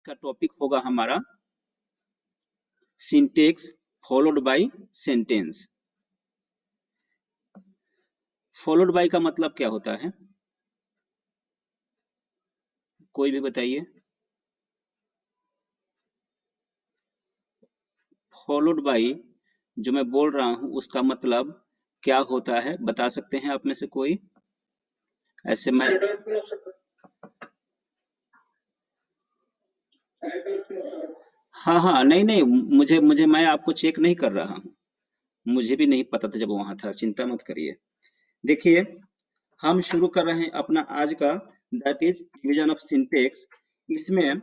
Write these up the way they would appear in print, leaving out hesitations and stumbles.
का टॉपिक होगा हमारा syntax followed by sentence. Followed by का मतलब क्या होता है, कोई भी बताइए। फॉलोड बाय जो मैं बोल रहा हूं उसका मतलब क्या होता है, बता सकते हैं आप में से कोई? ऐसे मैं हाँ हाँ, नहीं नहीं, मुझे मुझे मैं आपको चेक नहीं कर रहा हूँ, मुझे भी नहीं पता था जब वहां था, चिंता मत करिए। देखिए, हम शुरू कर रहे हैं अपना आज का, that is division of syntax. इसमें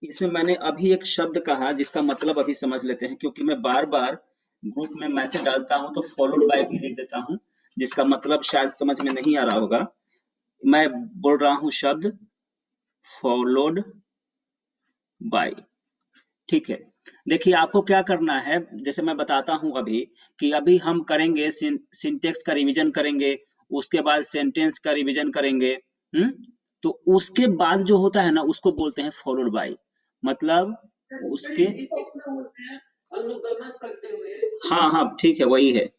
इसमें मैंने अभी एक शब्द कहा जिसका मतलब अभी समझ लेते हैं, क्योंकि मैं बार बार ग्रुप में मैसेज डालता हूं तो फॉलोड बाय भी लिख देता हूं, जिसका मतलब शायद समझ में नहीं आ रहा होगा। मैं बोल रहा हूं शब्द फॉलोड बाय, ठीक है। देखिए, आपको क्या करना है, जैसे मैं बताता हूं अभी, कि अभी हम करेंगे सिंटेक्स का रिवीजन करेंगे, उसके बाद सेंटेंस का रिवीजन करेंगे। हम्म तो उसके बाद जो होता है ना, उसको बोलते हैं फॉलोड बाय। मतलब उसके हाँ हाँ, ठीक है, वही है।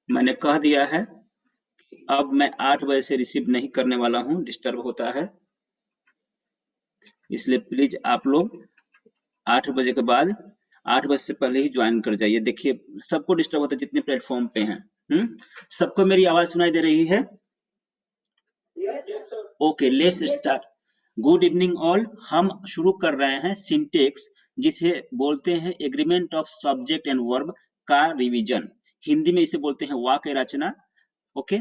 मैंने कह दिया है, अब मैं 8 बजे से रिसीव नहीं करने वाला हूँ, डिस्टर्ब होता है, इसलिए प्लीज आप लोग 8 बजे के बाद, 8 बजे से पहले ही ज्वाइन कर जाइए। देखिए, सबको डिस्टर्ब होता है जितने प्लेटफॉर्म पे हैं। सबको मेरी आवाज सुनाई दे रही है? Okay, let's start. Good evening all. हम शुरू कर रहे हैं सिंटेक्स, जिसे बोलते हैं agreement of subject and verb का रिवीजन। हिंदी में इसे बोलते हैं वाक्य रचना। ओके,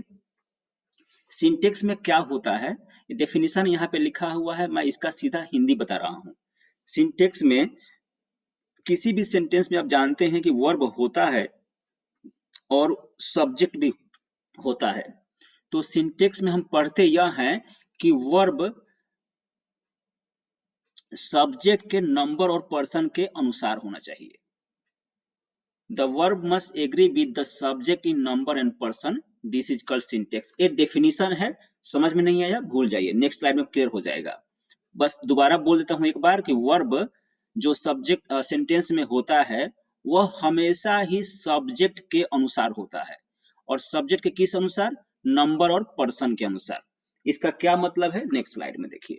सिंटेक्स में क्या होता है, डेफिनेशन यहाँ पे लिखा हुआ है, मैं इसका सीधा हिंदी बता रहा हूँ। सिंटेक्स में किसी भी सेंटेंस में आप जानते हैं कि वर्ब होता है और सब्जेक्ट भी होता है। तो सिंटेक्स में हम पढ़ते यह हैं कि वर्ब सब्जेक्ट के नंबर और पर्सन के अनुसार होना चाहिए। The verb must agree with the subject in number and person, this is called syntax. एक डेफिनेशन है, समझ में नहीं आया भूल जाइए, नेक्स्ट स्लाइड में क्लियर हो जाएगा। बस दोबारा बोल देता हूं एक बार कि वर्ब जो सब्जेक्ट सेंटेंस में होता है, वह हमेशा ही सब्जेक्ट के अनुसार होता है। और सब्जेक्ट के किस अनुसार? नंबर और पर्सन के अनुसार। इसका क्या मतलब है, नेक्स्ट स्लाइड में देखिए।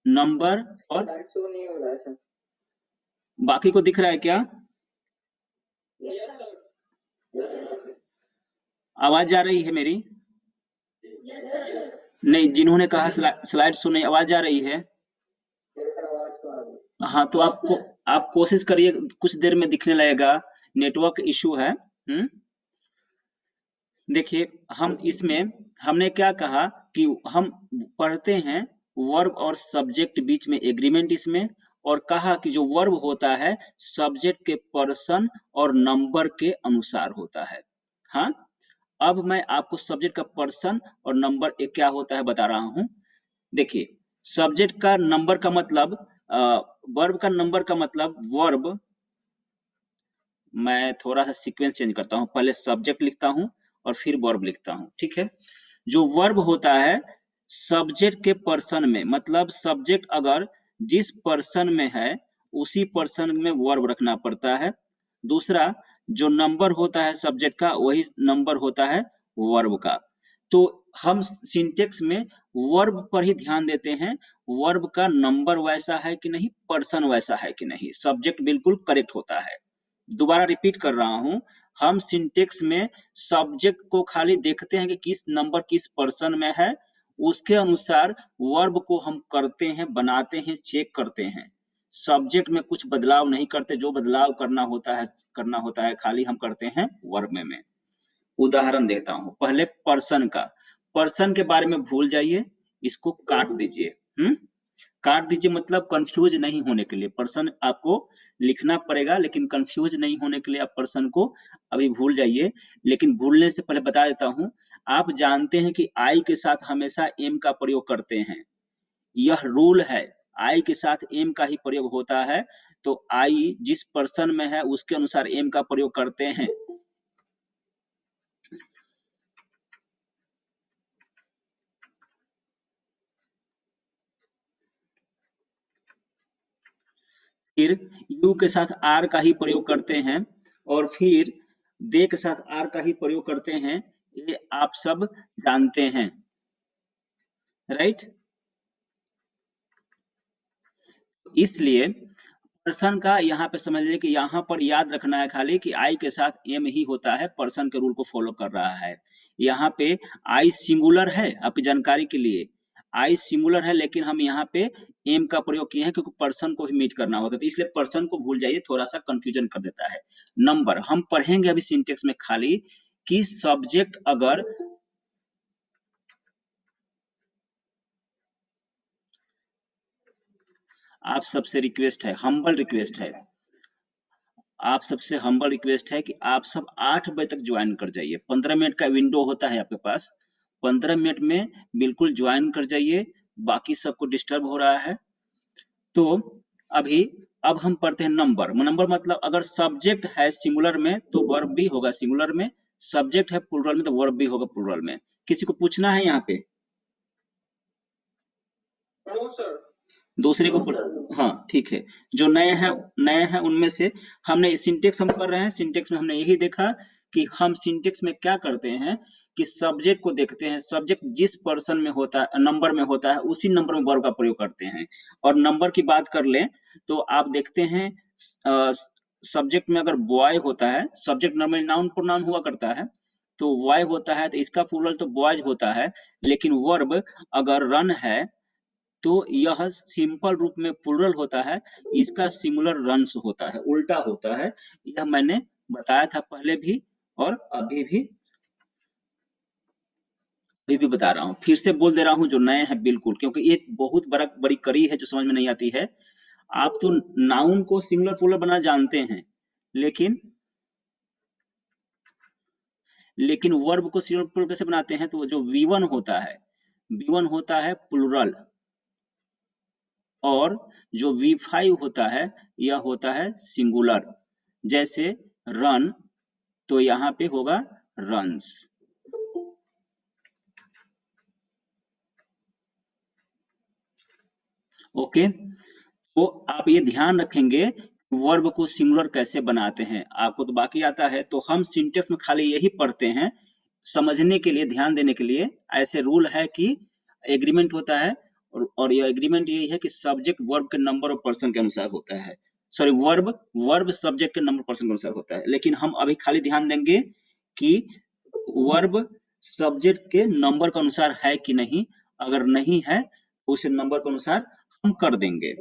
नंबर और बाकी को दिख रहा है क्या? आवाज जा रही है मेरी? नहीं, जिन्होंने कहा स्लाइड शो नहीं, आवाज आ रही है? हाँ, तो आप कोशिश करिए, कुछ देर में दिखने लगेगा, नेटवर्क इशू है। देखिए, हम इसमें हमने क्या कहा कि हम पढ़ते हैं वर्ब और सब्जेक्ट बीच में एग्रीमेंट इसमें, और कहा कि जो वर्ब होता है सब्जेक्ट के पर्सन और नंबर के अनुसार होता है। हाँ, अब मैं आपको सब्जेक्ट का पर्सन और नंबर क्या होता है बता रहा हूं। देखिए, सब्जेक्ट का नंबर का मतलब, वर्ब का नंबर का मतलब, वर्ब, मैं थोड़ा सा सीक्वेंस चेंज करता हूँ, पहले सब्जेक्ट लिखता हूँ और फिर वर्ब लिखता हूँ, ठीक है। जो वर्ब होता है सब्जेक्ट के पर्सन में, मतलब सब्जेक्ट अगर जिस पर्सन में है उसी पर्सन में वर्ब रखना पड़ता है। दूसरा, जो नंबर होता है सब्जेक्ट का, वही नंबर होता है वर्ब का। तो हम सिंटेक्स में वर्ब पर ही ध्यान देते हैं, वर्ब का नंबर वैसा है कि नहीं, पर्सन वैसा है कि नहीं, सब्जेक्ट बिल्कुल करेक्ट होता है। दोबारा रिपीट कर रहा हूं, हम सिंटेक्स में सब्जेक्ट को खाली देखते हैं कि किस नंबर किस पर्सन में है, उसके अनुसार वर्ब को हम करते हैं, बनाते हैं, चेक करते हैं। सब्जेक्ट में कुछ बदलाव नहीं करते, जो बदलाव करना होता है खाली हम करते हैं वर्ब में। उदाहरण देता हूं, पहले पर्सन का। पर्सन के बारे में भूल जाइए, इसको काट दीजिए। काट दीजिए मतलब कंफ्यूज नहीं होने के लिए, पर्सन आपको लिखना पड़ेगा, लेकिन कंफ्यूज नहीं होने के लिए आप पर्सन को अभी भूल जाइए। लेकिन भूलने से पहले बता देता हूं, आप जानते हैं कि आई के साथ हमेशा एम का प्रयोग करते हैं, यह रूल है, आई के साथ एम का ही प्रयोग होता है। तो आई जिस पर्सन में है उसके अनुसार एम का प्रयोग करते हैं। फिर यू के साथ आर का ही प्रयोग करते हैं, और फिर दे के साथ आर का ही प्रयोग करते हैं, ये आप सब जानते हैं, राइट। इसलिए पर्सन का यहाँ पे समझ लीजिए कि यहाँ पर याद रखना है खाली कि आई के साथ एम ही होता है, पर्सन के रूल को फॉलो कर रहा है। यहाँ पे आई सिंगुलर है, आपकी जानकारी के लिए आई सिंगुलर है, लेकिन हम यहाँ पे एम का प्रयोग किए हैं क्योंकि पर्सन को भी मीट करना होता है, तो इसलिए पर्सन को भूल जाइए, थोड़ा सा कंफ्यूजन कर देता है। नंबर हम पढ़ेंगे अभी सिंटेक्स में खाली कि सब्जेक्ट अगर आप सबसे रिक्वेस्ट है, हम्बल रिक्वेस्ट है, आप सबसे हम्बल रिक्वेस्ट है कि आप सब 8 बजे तक ज्वाइन कर जाइए। 15 मिनट का विंडो होता है आपके पास, 15 मिनट में बिल्कुल ज्वाइन कर जाइए, बाकी सबको डिस्टर्ब हो रहा है। तो अभी अब हम पढ़ते हैं नंबर। नंबर मतलब अगर सब्जेक्ट है सिंगुलर में तो वर्ब भी होगा सिंगुलर में, सब्जेक्ट है प्लूरल में तो वर्ब भी होगा प्लूरल में। किसी को पूछना है यहाँ पे? No sir. दूसरे को हाँ ठीक है। जो नए हैं उनमें से हमने सिंटेक्स हम कर रहे हैं, सिंटेक्स में हमने यही देखा कि हम सिंटेक्स में क्या करते हैं कि सब्जेक्ट को देखते हैं, सब्जेक्ट जिस पर्सन में होता है, नंबर में होता है, उसी नंबर में वर्ब का प्रयोग करते हैं। और नंबर की बात कर लें तो आप देखते हैं सब्जेक्ट में अगर बॉय होता है, सब्जेक्ट नॉर्मली नाउन प्रोनाउन हुआ करता है, तो बॉय होता है तो इसका प्लूरल तो बॉयज होता है, लेकिन वर्ब अगर रन है तो यह सिंपल रूप में प्लूरल होता है, इसका सिंगुलर रन्स होता है, उल्टा होता है। यह मैंने बताया था पहले भी और अभी भी बता रहा हूँ, फिर से बोल दे रहा हूँ जो नए हैं बिल्कुल, क्योंकि ये बहुत बड़ी कड़ी है जो समझ में नहीं आती है। आप तो नाउन को सिंगुलर प्लूरल बनाना जानते हैं, लेकिन वर्ब को सिंगुलर प्लूरल कैसे बनाते हैं? तो जो V1 होता है, V1 होता है प्लूरल, और जो V5 होता है यह होता है सिंगुलर। जैसे रन, तो यहाँ पे होगा रन्स। ओके, तो आप ये ध्यान रखेंगे वर्ब को सिंगुलर कैसे बनाते हैं, आपको तो बाकी आता है, तो हम सिंटेक्स में खाली यही पढ़ते हैं समझने के लिए, ध्यान देने के लिए। ऐसे रूल है कि एग्रीमेंट होता है, और ये एग्रीमेंट यही है कि सब्जेक्ट वर्ब के नंबर और पर्सन के अनुसार होता है, सॉरी वर्ब वर्ब सब्जेक्ट के नंबर पर्सन के अनुसार होता है, लेकिन हम अभी खाली ध्यान देंगे कि वर्ब सब्जेक्ट के नंबर के अनुसार है कि नहीं, अगर नहीं है तो उसे नंबर के अनुसार हम कर देंगे।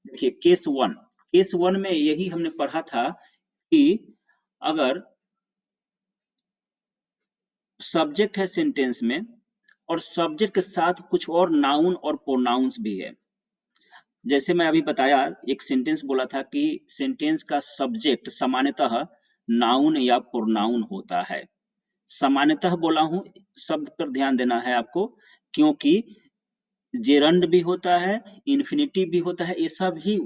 देखिए केस वन में यही हमने पढ़ा था कि अगर सब्जेक्ट है सेंटेंस में और सब्जेक्ट के साथ कुछ और नाउन और प्रोनाउंस भी है। जैसे मैं अभी बताया, एक सेंटेंस बोला था कि सेंटेंस का सब्जेक्ट सामान्यतः नाउन या प्रोनाउन होता है। सामान्यतः बोला हूं, शब्द पर ध्यान देना है आपको, क्योंकि जेरंड भी होता है, इन्फिनिटिव भी होता है, ये सब ही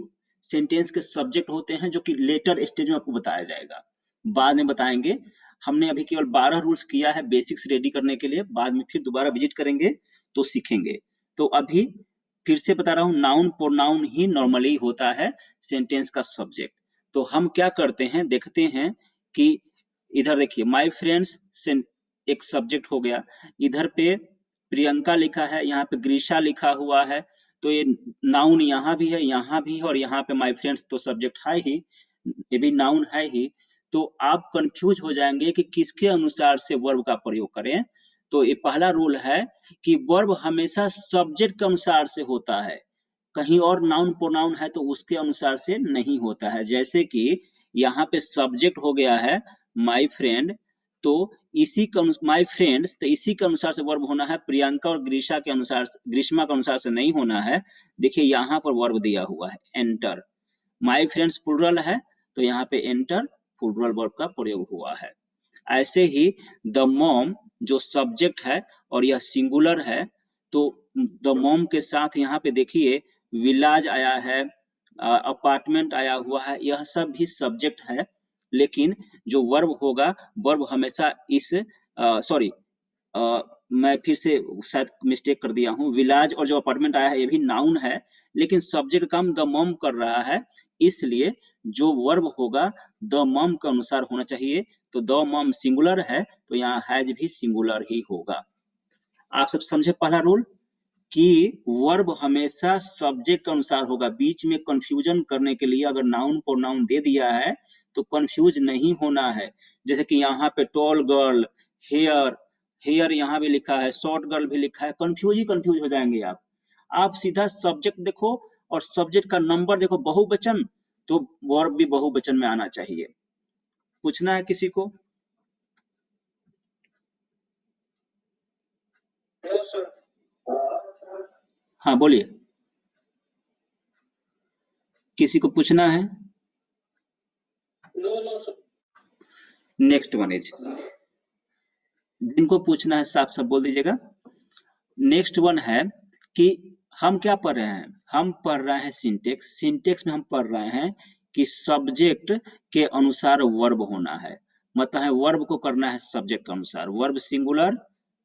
सेंटेंस के सब्जेक्ट होते हैं, जो कि लेटर स्टेज में आपको बताया जाएगा, बाद में बताएंगे। हमने अभी केवल 12 रूल्स किया है बेसिक्स रेडी करने के लिए, बाद में फिर दोबारा विजिट करेंगे तो सीखेंगे। तो अभी फिर से बता रहा हूँ, नाउन प्रोनाउन ही नॉर्मली होता है सेंटेंस का सब्जेक्ट। तो हम क्या करते हैं, देखते हैं कि इधर देखिए माय फ्रेंड्स एक सब्जेक्ट हो गया, इधर पे प्रियंका लिखा है, यहाँ पे ग्रीशा लिखा हुआ है, तो ये नाउन यहाँ भी है, यहाँ भी है, और यहाँ पे माय फ्रेंड्स तो सब्जेक्ट है ही, ये भी नाउन है ही। तो आप कंफ्यूज हो जाएंगे कि किसके अनुसार से वर्ब का प्रयोग करें। तो ये पहला रूल है कि वर्ब हमेशा सब्जेक्ट के अनुसार से होता है, कहीं और नाउन प्रोनाउन है तो उसके अनुसार से नहीं होता है। जैसे कि यहाँ पे सब्जेक्ट हो गया है माय फ्रेंड, तो इसी का माय फ्रेंड्स, तो इसी के अनुसार से वर्ब होना है, प्रियंका और ग्रीशा के अनुसार, ग्रीष्मा के अनुसार से नहीं होना है। देखिए यहाँ पर वर्ब दिया हुआ है एंटर, माय फ्रेंड्स प्लूरल है तो यहाँ पे एंटर प्लूरल वर्ब का प्रयोग हुआ है। ऐसे ही द मॉम जो सब्जेक्ट है और यह सिंगुलर है, तो द मॉम के साथ यहाँ पे देखिए विलाज आया है, अपार्टमेंट आया हुआ है, यह सब भी सब्जेक्ट है, लेकिन जो वर्ब होगा, वर्ब हमेशा इस सॉरी मैं फिर से शायद मिस्टेक कर दिया हूँ, विलाज और जो अपार्टमेंट आया है ये भी नाउन है, लेकिन सब्जेक्ट काम द मम कर रहा है, इसलिए जो वर्ब होगा द मम के अनुसार होना चाहिए। तो द मम सिंगुलर है तो यहाँ हैज भी सिंगुलर ही होगा। आप सब समझे पहला रूल कि वर्ब हमेशा सब्जेक्ट के अनुसार होगा। बीच में कंफ्यूजन करने के लिए अगर नाउन प्रोनाउन दे दिया है तो कंफ्यूज नहीं होना है। जैसे कि यहाँ पे टॉल गर्ल, हेयर, हेयर यहाँ भी लिखा है, शॉर्ट गर्ल भी लिखा है, कंफ्यूज ही कंफ्यूज हो जाएंगे आप। आप सीधा सब्जेक्ट देखो और सब्जेक्ट का नंबर देखो बहुवचन, तो वर्ब भी बहुवचन में आना चाहिए। पूछना है किसी को? हाँ बोलिए, किसी को पूछना है? नेक्स्ट वन इज, जिनको पूछना है साफ साफ बोल दीजिएगा। नेक्स्ट वन है कि हम क्या पढ़ रहे हैं, हम पढ़ रहे हैं सिंटेक्स। सिंटेक्स में हम पढ़ रहे हैं कि सब्जेक्ट के अनुसार वर्ब होना है, मतलब है वर्ब को करना है सब्जेक्ट के अनुसार। वर्ब सिंगुलर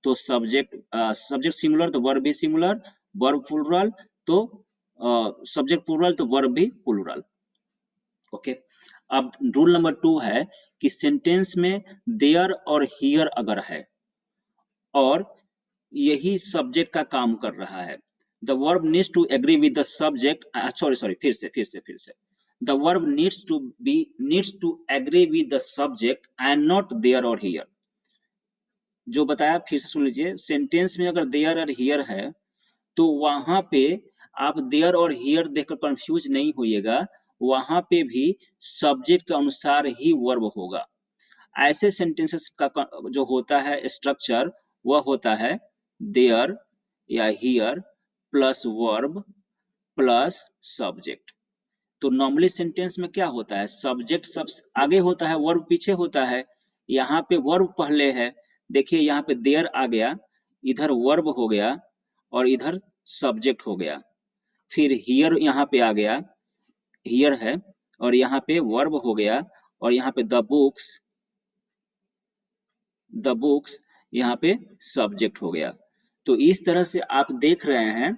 तो सब्जेक्ट, सब्जेक्ट सिंगुलर तो वर्ब भी सिंगुलर, वर्ब प्लुरल तो सब्जेक्ट प्लुरल तो वर्ब भी प्लुरल। ओके, अब रूल नंबर 2 है कि सेंटेंस में देयर और हियर अगर है और यही सब्जेक्ट का काम कर रहा है, the verb needs to agree with the subject, sorry sorry फिर से the verb needs to agree with the subject and not there और हियर। जो बताया फिर से सुन लीजिए, सेंटेंस में अगर देयर और हियर है तो वहां पे आप देयर और हियर देखकर कंफ्यूज नहीं होइएगा, वहां पे भी सब्जेक्ट के अनुसार ही वर्ब होगा। ऐसे सेंटेंसेस का जो होता है स्ट्रक्चर वह होता है देयर या here plus verb plus subject. तो नॉर्मली सेंटेंस में क्या होता है, सब्जेक्ट सब आगे होता है, वर्ब पीछे होता है। यहाँ पे वर्ब पहले है, देखिए यहाँ पे देयर आ गया, इधर वर्ब हो गया और इधर सब्जेक्ट हो गया। फिर हियर यहाँ पे आ गया, हियर है और यहाँ पे वर्ब हो गया और यहाँ पे द बुक्स यहाँ पे सब्जेक्ट हो गया। तो इस तरह से आप देख रहे हैं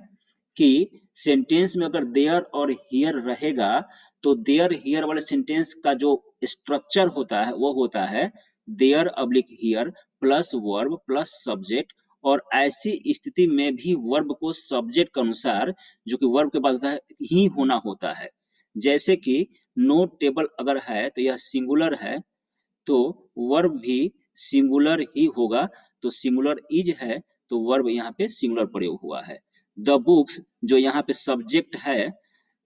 कि सेंटेंस में अगर देयर और हियर रहेगा तो देयर हियर वाले सेंटेंस का जो स्ट्रक्चर होता है वो होता है देयर अब्लिक here plus verb plus subject. और ऐसी स्थिति में भी वर्ब को सब्जेक्ट के अनुसार, जो कि वर्ब के बाद होता है, ही होना होता है। जैसे कि नो टेबल अगर है तो यह सिंगुलर है तो वर्ब भी सिंगुलर ही होगा। तो सिंगुलर इज है तो वर्ब यहाँ पे सिंगुलर प्रयोग हुआ है। द बुक्स जो यहाँ पे सब्जेक्ट है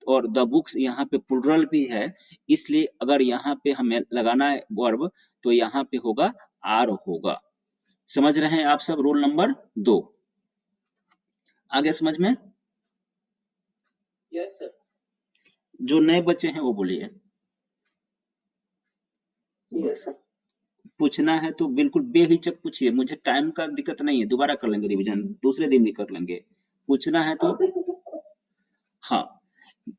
और द बुक्स यहाँ पे प्लुरल भी है, इसलिए अगर यहाँ पे हमें लगाना है वर्ब तो यहाँ पे होगा आर होगा। समझ रहे हैं आप सब रूल नंबर 2? आगे समझ में? Yes sir. जो नए बच्चे हैं वो बोलिए। Yes sir. पूछना है तो बिल्कुल बेहिचक पूछिए, मुझे टाइम का दिक्कत नहीं है, दोबारा कर लेंगे रिवीजन, दूसरे दिन भी कर लेंगे। पूछना है तो हाँ।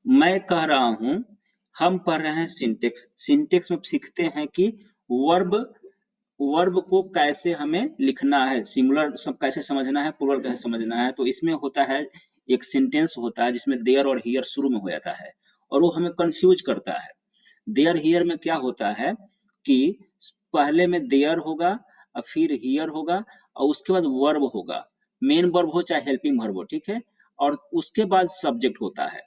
मैं कह रहा हूं हम पढ़ रहे हैं सिंटेक्स। सिंटेक्स में सीखते हैं कि वर्ब वर्ब को कैसे हमें लिखना है, सिंगुलर सब कैसे समझना है, प्लुरल कैसे समझना है। तो इसमें होता है एक सेंटेंस होता है जिसमें देयर और हियर शुरू में हो जाता है और वो हमें कंफ्यूज करता है। देयर हियर में क्या होता है कि पहले में देयर होगा और फिर हियर होगा और उसके बाद वर्ब होगा, मेन वर्ब हो चाहे हेल्पिंग वर्ब हो, ठीक है, और उसके बाद सब्जेक्ट होता है।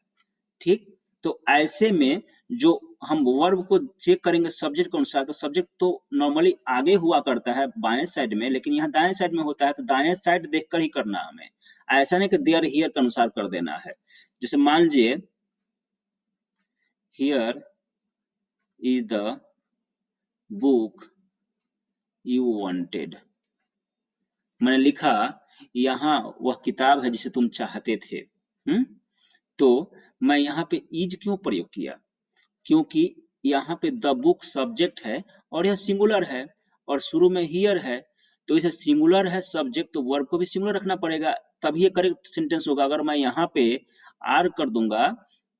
ठीक, तो ऐसे में जो हम वर्ब को चेक करेंगे सब्जेक्ट के अनुसार, तो सब्जेक्ट तो नॉर्मली आगे हुआ करता है बाएं साइड में, लेकिन यहाँ दाएं साइड में होता है, तो दाएं साइड देखकर ही करना है हमें। ऐसा नहीं कि देयर हियर के अनुसार कर देना है। जैसे मान लीजिए here is the book you wanted, मैंने लिखा यहाँ वह किताब है जिसे तुम चाहते थे। तो मैं यहाँ पे इज क्यों प्रयोग किया, क्योंकि यहाँ पे द बुक सब्जेक्ट है और यह सिंगुलर है और शुरू में हियर है, तो इसे सिंगुलर है सब्जेक्ट तो वर्ब को भी सिंगुलर रखना पड़ेगा, तभी ये करेक्ट सेंटेंस होगा। अगर मैं यहाँ पे आर कर दूंगा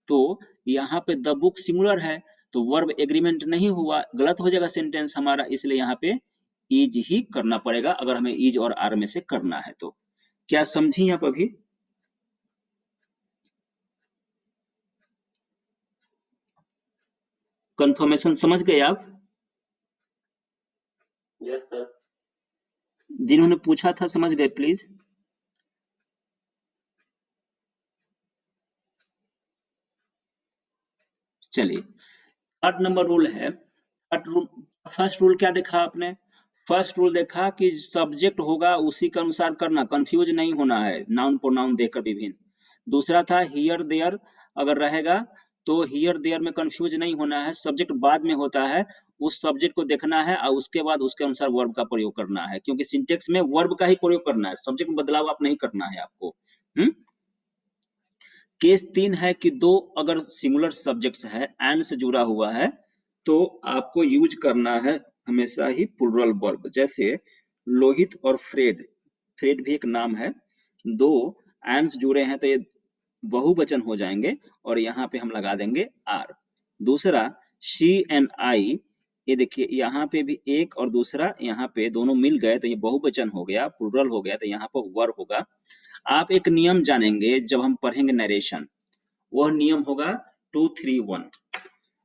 तो यहाँ पे द बुक सिंगुलर है तो वर्ब एग्रीमेंट नहीं हुआ, गलत हो जाएगा सेंटेंस हमारा, इसलिए यहाँ पे इज ही करना पड़ेगा अगर हमें इज और आर में से करना है तो। क्या समझी आप अभी? कंफर्मेशन समझ गए आप? Yes sir. जिन्होंने पूछा था समझ गए प्लीज? चलिए, थर्ड नंबर रूल है। फर्स्ट रूल क्या देखा आपने? फर्स्ट रूल देखा कि सब्जेक्ट होगा उसी के अनुसार करना, कंफ्यूज नहीं होना है नाउन प्रोनाउन देकर विभिन्न। दूसरा था हियर देयर, अगर रहेगा तो हियर देयर में कंफ्यूज नहीं होना है, सब्जेक्ट बाद में होता है, उस सब्जेक्ट को देखना है और उसके बाद उसके अनुसार वर्ब का प्रयोग करना है, क्योंकि सिंटेक्स में वर्ब का ही प्रयोग करना है, सब्जेक्ट में बदलाव आप नहीं करना है आपको। केस 3 है कि दो अगर सिंगुलर सब्जेक्ट्स है एंड से जुड़ा हुआ है तो आपको यूज करना है हमेशा ही प्लूरल वर्ब, जैसे लोहित और फ्रेड, फ्रेड भी एक नाम है, दो एंड जुड़े हैं तो ये बहुवचन हो जाएंगे और यहाँ पे हम लगा देंगे आर। दूसरा शी एंड आई, ये देखिए यहाँ पे भी एक और दूसरा यहाँ पे दोनों मिल गए तो ये बहुवचन हो गया, प्लूरल हो गया, तो यहाँ पर वर्ब होगा। आप एक नियम जानेंगे जब हम पढ़ेंगे नरेशन, वह नियम होगा 231,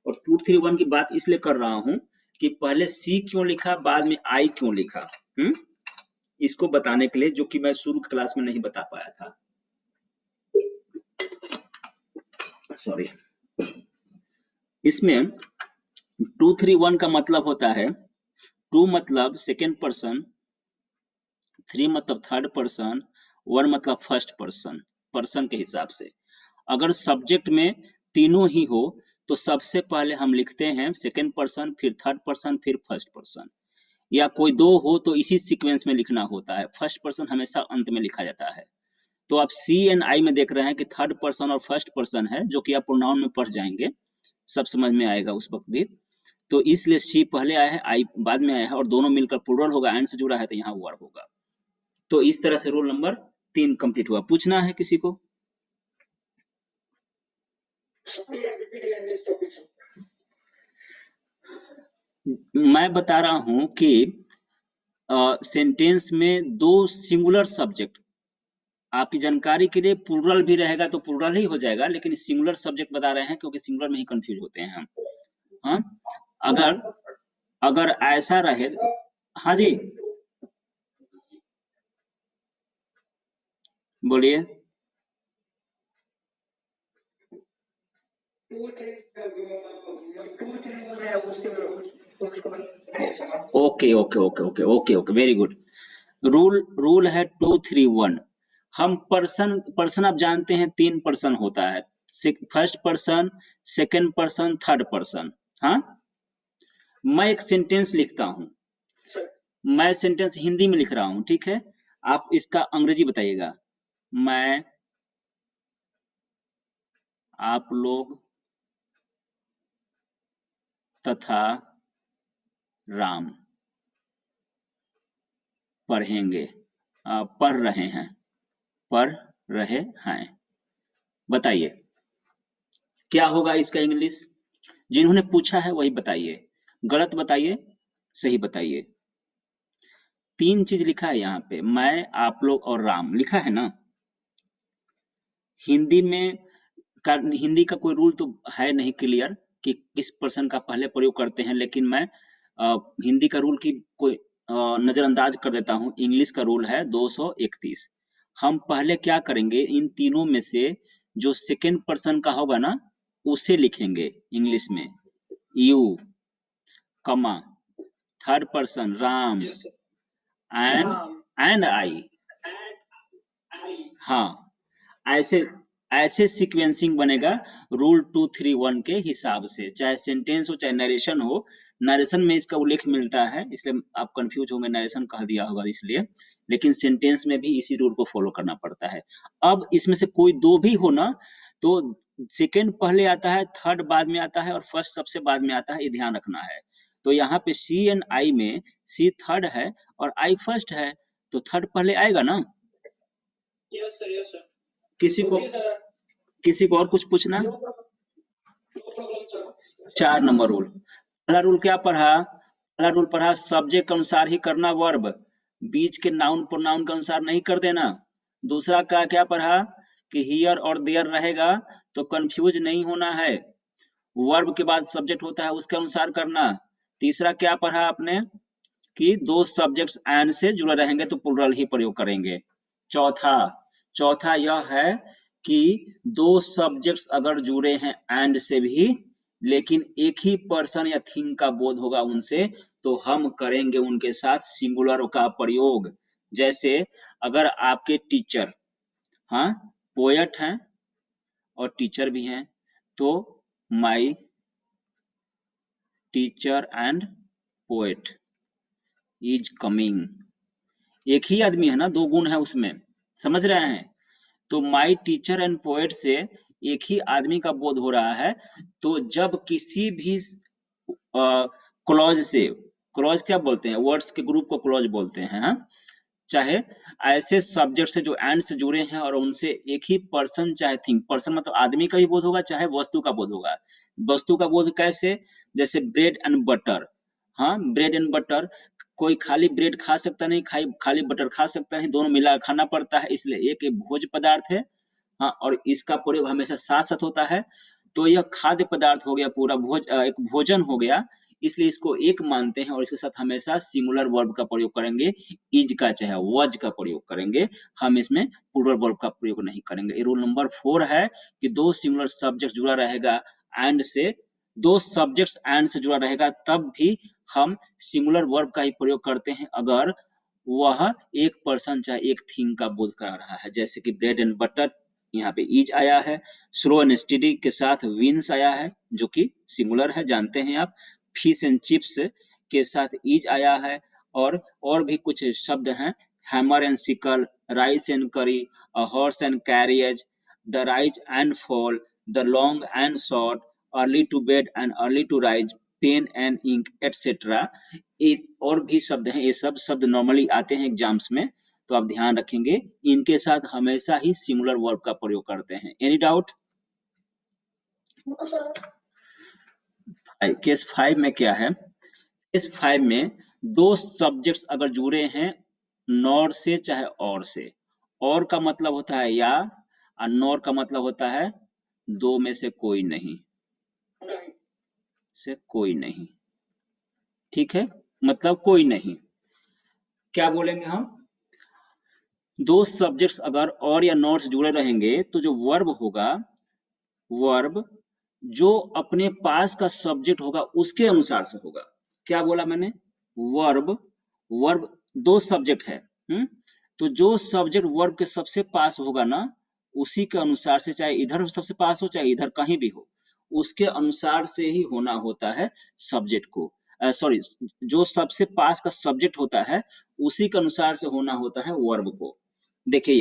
और 231 की बात इसलिए कर रहा हूं कि पहले सी क्यों लिखा बाद में आई क्यों लिखा, इसको बताने के लिए, जो कि मैं शुरू की क्लास में नहीं बता पाया था, सॉरी। इसमें 231 का मतलब होता है, 2 मतलब सेकेंड पर्सन, 3 मतलब थर्ड पर्सन, 1 मतलब फर्स्ट पर्सन, पर्सन के हिसाब से। अगर सब्जेक्ट में तीनों ही हो तो सबसे पहले हम लिखते हैं सेकेंड पर्सन, फिर थर्ड पर्सन, फिर फर्स्ट पर्सन, या कोई दो हो तो इसी सीक्वेंस में लिखना होता है, फर्स्ट पर्सन हमेशा अंत में लिखा जाता है। तो आप सी एंड आई में देख रहे हैं कि थर्ड पर्सन और फर्स्ट पर्सन है, जो कि आप प्रोनाउन में पढ़ जाएंगे, सब समझ में आएगा उस वक्त भी। तो इसलिए सी पहले आया है, आई बाद में आया है, और दोनों मिलकर प्लूरल होगा, एंड से जुड़ा है तो यहाँ वर्ब होगा। तो इस तरह से रूल नंबर 3 कंप्लीट हुआ। पूछना है किसी को? मैं बता रहा हूं कि सेंटेंस में दो सिंगुलर सब्जेक्ट, आपकी जानकारी के लिए प्लूरल भी रहेगा तो प्लूरल ही हो जाएगा, लेकिन सिंगुलर सब्जेक्ट बता रहे हैं क्योंकि सिंगुलर में ही कंफ्यूज होते हैं हम। हाँ, अगर अगर ऐसा रहे, हाँ जी बोलिए। Okay okay okay okay okay okay, very good. Rule rule है 231। हम पर्सन पर्सन आप जानते हैं 3 पर्सन होता है, first person, second person, third person. हाँ, मैं एक सेंटेंस लिखता हूं, मैं सेंटेंस हिंदी में लिख रहा हूं, ठीक है, आप इसका अंग्रेजी बताइएगा। मैं, आप लोग तथा राम पढ़ेंगे, पढ़ रहे हैं, पढ़ रहे हैं, बताइए क्या होगा इसका इंग्लिश? जिन्होंने पूछा है वही बताइए, गलत बताइए, सही बताइए। 3 चीज लिखा है यहाँ पे, मैं, आप लोग और राम लिखा है ना। हिंदी में हिंदी का कोई रूल तो है नहीं क्लियर कि किस पर्सन का पहले प्रयोग करते हैं, लेकिन मैं हिंदी का रूल की कोई नजरअंदाज कर देता हूँ। इंग्लिश का रूल है 231। हम पहले क्या करेंगे, इन तीनों में से जो सेकेंड पर्सन का होगा ना उसे लिखेंगे इंग्लिश में, यू, कमा, third person Ram, and and I. हाँ, ऐसे ऐसे सीक्वेंसिंग बनेगा रूल 231 के हिसाब से, चाहे सेंटेंस हो चाहे नरेशन हो। नरेशन में इसका उल्लेख मिलता है इसलिए आप कंफ्यूज होंगे, नरेशन कह दिया होगा इसलिए, लेकिन सेंटेंस में भी इसी रूल को फॉलो करना पड़ता है। अब इसमें से कोई दो भी हो ना तो सेकेंड पहले आता है, थर्ड बाद में आता है और फर्स्ट सबसे बाद में आता है, ये ध्यान रखना है। तो यहाँ पे सी एंड आई में सी थर्ड है और आई फर्स्ट है, तो थर्ड पहले आएगा ना। Yes sir, yes sir. किसी को ओके सर। किसी को और कुछ पूछना? No problem sir. 4 number rule, पहला रूल क्या पढ़ा? पहला रूल पढ़ा, सब्जेक्ट के अनुसार ही करना वर्ब, बीच के नाउन प्रोनाउन के अनुसार नहीं कर देना। दूसरा का क्या पढ़ा कि हियर और देयर रहेगा तो कंफ्यूज नहीं होना है, वर्ब के बाद सब्जेक्ट होता है उसके अनुसार करना। तीसरा क्या पढ़ा आपने कि दो सब्जेक्ट्स एंड से जुड़े रहेंगे तो प्लूरल ही प्रयोग करेंगे। चौथा चौथा यह है कि दो सब्जेक्ट्स अगर जुड़े हैं एंड से भी, लेकिन एक ही पर्सन या थिंग का बोध होगा उनसे, तो हम करेंगे उनके साथ सिंगुलर का प्रयोग। जैसे अगर आपके टीचर, हाँ, पोएट हैं और टीचर भी हैं, तो my teacher and poet is coming. एक ही आदमी है ना, दो गुण है उसमें, समझ रहे हैं? तो माई टीचर एंड पोएट से एक ही आदमी का बोध हो रहा है। तो जब किसी भी क्लॉज से, क्लॉज क्या बोलते हैं, वर्ड्स के ग्रुप को क्लॉज बोलते हैं, हाँ? चाहे ऐसे सब्जेक्ट से जो एंड से जुड़े हैं और उनसे एक ही पर्सन चाहे थिंग, पर्सन मतलब आदमी का भी बोध होगा चाहे वस्तु का बोध होगा। वस्तु का बोध कैसे? जैसे ब्रेड एंड बटर, हाँ, ब्रेड एंड बटर, कोई खाली ब्रेड खा सकता नहीं, खाली बटर खा सकता नहीं, दोनों मिला खाना पड़ता है, इसलिए एक भोज्य पदार्थ है, हाँ, और इसका प्रयोग हमेशा साथ साथ होता है। तो यह खाद्य पदार्थ हो गया, पूरा एक भोजन हो गया, इसलिए इसको एक मानते हैं और इसके साथ हमेशा सिंगुलर वर्ब का प्रयोग करेंगे, इज का चाहे वज का प्रयोग करेंगे, हम इसमें प्लूरल वर्ब का प्रयोग नहीं करेंगे। रूल नंबर 4 है कि दो सिंगुलर सब्जेक्ट जुड़ा रहेगा एंड से, दो सब्जेक्ट्स एंड से जुड़ा रहेगा तब भी हम सिंगुलर वर्ब का ही प्रयोग करते हैं अगर वह एक पर्सन चाहे एक थिंग का बोध करा रहा है। जैसे कि ब्रेड एंड बटर, यहाँ पे इज आया है, स्लो एंड स्टडी के साथ विंस आया है जो कि सिंगुलर है, जानते हैं आप। फिश एंड चिप्स के साथ इज आया है, और भी कुछ शब्द हैं, hammer and sickle, rice and curry, a horse and carriage, the rise and fall, the long and short, early to bed and early to rise, pen and ink etcetera. और भी शब्द हैं, ये सब शब्द नॉर्मली आते हैं एग्जाम्स में, तो आप ध्यान रखेंगे, इनके साथ हमेशा ही सिंगुलर वर्ब का प्रयोग करते हैं। Any doubt? केस 5 में क्या है? केस 5 में दो सब्जेक्ट्स अगर जुड़े हैं नॉर से चाहे और से, और का मतलब होता है या, और नॉर का मतलब होता है दो में से कोई नहीं, से कोई नहीं, ठीक है, मतलब कोई नहीं। क्या बोलेंगे हम? दो सब्जेक्ट्स अगर और या नॉर से जुड़े रहेंगे तो जो वर्ब होगा, वर्ब जो अपने पास का सब्जेक्ट होगा उसके अनुसार से होगा। क्या बोला मैंने? वर्ब, वर्ब दो सब्जेक्ट है, तो जो सब्जेक्ट वर्ब के सबसे पास होगा ना, उसी के अनुसार से, चाहे इधर सबसे पास हो चाहे इधर कहीं भी हो, उसके अनुसार से ही होना होता है सब्जेक्ट को। सॉरी, जो सबसे पास का सब्जेक्ट होता है उसी के अनुसार से होना होता है वर्ब को। देखिए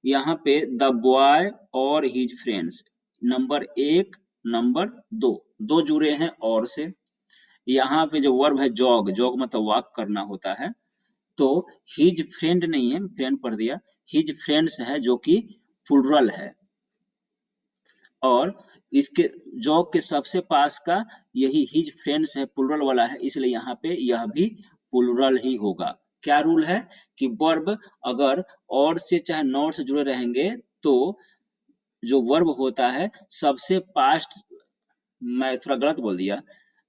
यहाँ पे द बॉय और हिज फ्रेंड्स, नंबर 1, नंबर 2, दो जुड़े हैं और से। यहाँ पे जो वर्ब है जॉग, जॉग मतलब वॉक करना होता है, तो हिज फ्रेंड नहीं है, फ्रेंड पढ़ दिया, हिज फ्रेंड्स है जो कि प्लुरल है, और इसके जॉग के सबसे पास का यही हिज फ्रेंड्स है, प्लुरल वाला है, इसलिए यहाँ पे यह भी प्लुरल ही होगा। क्या रूल है कि वर्ब अगर और से चाहे नॉट से जुड़े रहेंगे तो जो वर्ब होता है सबसे पास्ट, मैं थोड़ा गलत बोल दिया,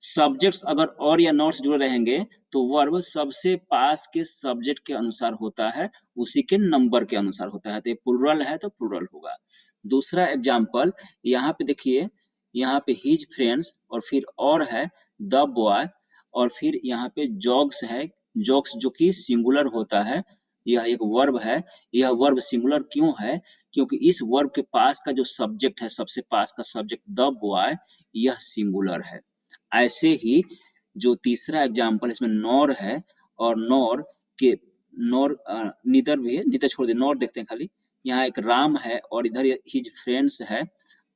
सब्जेक्ट्स अगर और या नॉट से जुड़े रहेंगे तो वर्ब सबसे पास के सब्जेक्ट के अनुसार होता है, उसी के नंबर के अनुसार होता है, तो ये प्लुरल है तो प्लुरल होगा। दूसरा एग्जाम्पल यहाँ पे देखिए, यहाँ पे हिज फ्रेंड्स और फिर और है द बॉय, और फिर यहाँ पे जॉग्स है, जॉग्स जो कि सिंगुलर होता है, यह एक वर्ब है। यह वर्ब सिंगुलर क्यों है? क्योंकि इस वर्ब के पास का जो सब्जेक्ट है, सबसे पास का सब्जेक्ट द बॉय, यह सिंगुलर है। ऐसे ही जो तीसरा एग्जाम्पल इसमें नॉर है, और नॉर के, नॉर निदर भी है, निदर छोड़ दे, नॉर देखते हैं खाली। यहाँ एक राम है और इधर हिज फ्रेंड्स है,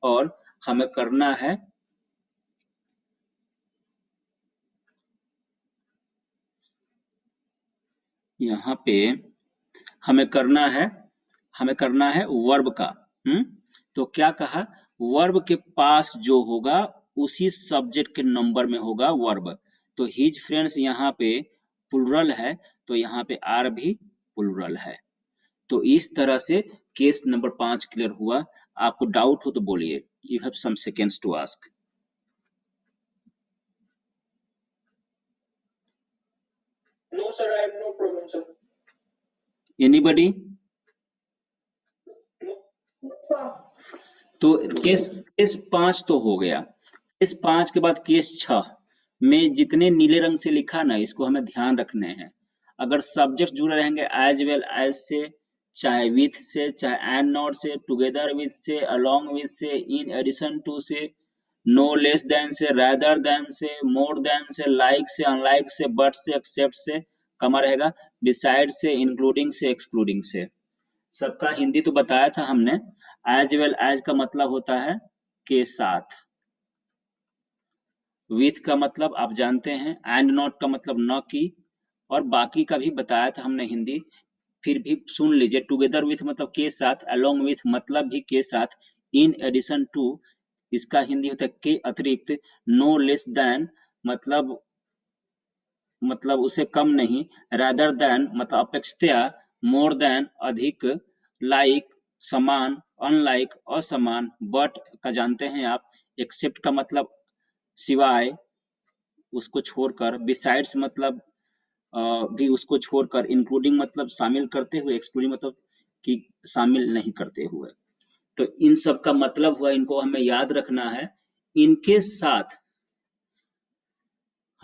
और हमें करना है यहाँ पे, हमें करना है वर्ब का, तो क्या कहा, वर्ब के पास जो होगा उसी सब्जेक्ट के नंबर में होगा वर्ब। तो हिज फ्रेंड्स यहाँ पे प्लुरल है, तो यहाँ पे आर भी प्लुरल है। तो इस तरह से केस नंबर 5 क्लियर हुआ। आपको डाउट हो तो बोलिए। You have some seconds to ask. No, sir, I have no problem, sir. Anybody? No. तो केस 5 तो हो गया। केस 5 के बाद केस 6 में जितने नीले रंग से लिखा ना, इसको हमें ध्यान रखने हैं। अगर सब्जेक्ट जुड़े रहेंगे एज वेल एज से, चाहे विथ से, चाहे एंड नॉट से, टुगेदर विथ से, अलोंग विथ से, इन एडिशन टू से, नो लेस देन से, रादर देन से, मोर देन से, लाइक से, अनलाइक से, बट से, एक्सेप्ट से, कमा रहेगा, बिसाइड से, इंक्लूडिंग से, एक्सक्लूडिंग से। सबका हिंदी तो बताया था हमने। एज वेल एज का मतलब होता है के साथ, विथ का मतलब आप जानते हैं, एंड नॉट का मतलब न की, और बाकी का भी बताया था हमने हिंदी। फिर भी सुन लीजिए, टुगेदर विथ मतलब के साथ, अलोंग विथ मतलब भी के साथ, इन एडिशन टू इसका हिंदी होता है के अतिरिक्त, नो लेस देन मतलब उसे कम नहीं, रादर देन मतलब अपेक्षया, मोर देन अधिक, लाइक समान, अनलाइक असमान, बट का जानते हैं आप, एक्सेप्ट का मतलब सिवाय, उसको छोड़कर, बिसाइड्स मतलब भी उसको छोड़कर, इंक्लूडिंग मतलब शामिल करते हुए, एक्सक्लूडिंग मतलब कि शामिल नहीं करते हुए। तो इन सब का मतलब हुआ, इनको हमें याद रखना है। इनके साथ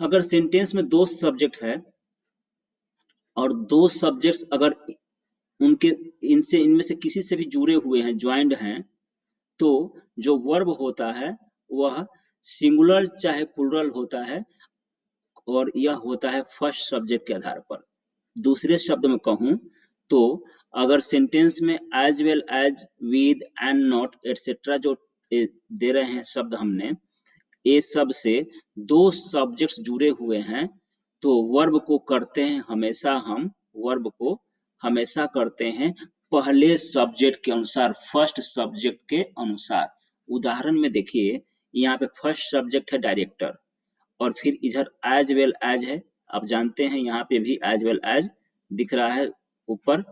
अगर सेंटेंस में दो सब्जेक्ट है और दो सब्जेक्ट्स अगर उनके इनमें से किसी से भी जुड़े हुए हैं, ज्वाइंड हैं, तो जो वर्ब होता है वह सिंगुलर चाहे प्लुरल होता है, और यह होता है फर्स्ट सब्जेक्ट के आधार पर। दूसरे शब्द में कहूं तो अगर सेंटेंस में as well as, with, and not et cetera जो दे रहे हैं शब्द हमने, ये सब से दो सब्जेक्ट्स जुड़े हुए हैं, तो वर्ब को करते हैं हमेशा हम, वर्ब को हमेशा करते हैं पहले सब्जेक्ट के अनुसार, फर्स्ट सब्जेक्ट के अनुसार। उदाहरण में देखिए, यहाँ पे फर्स्ट सब्जेक्ट है डायरेक्टर, और फिर इधर एज वेल एज है। आप जानते हैं यहाँ पे भी एज वेल एज दिख रहा है ऊपर,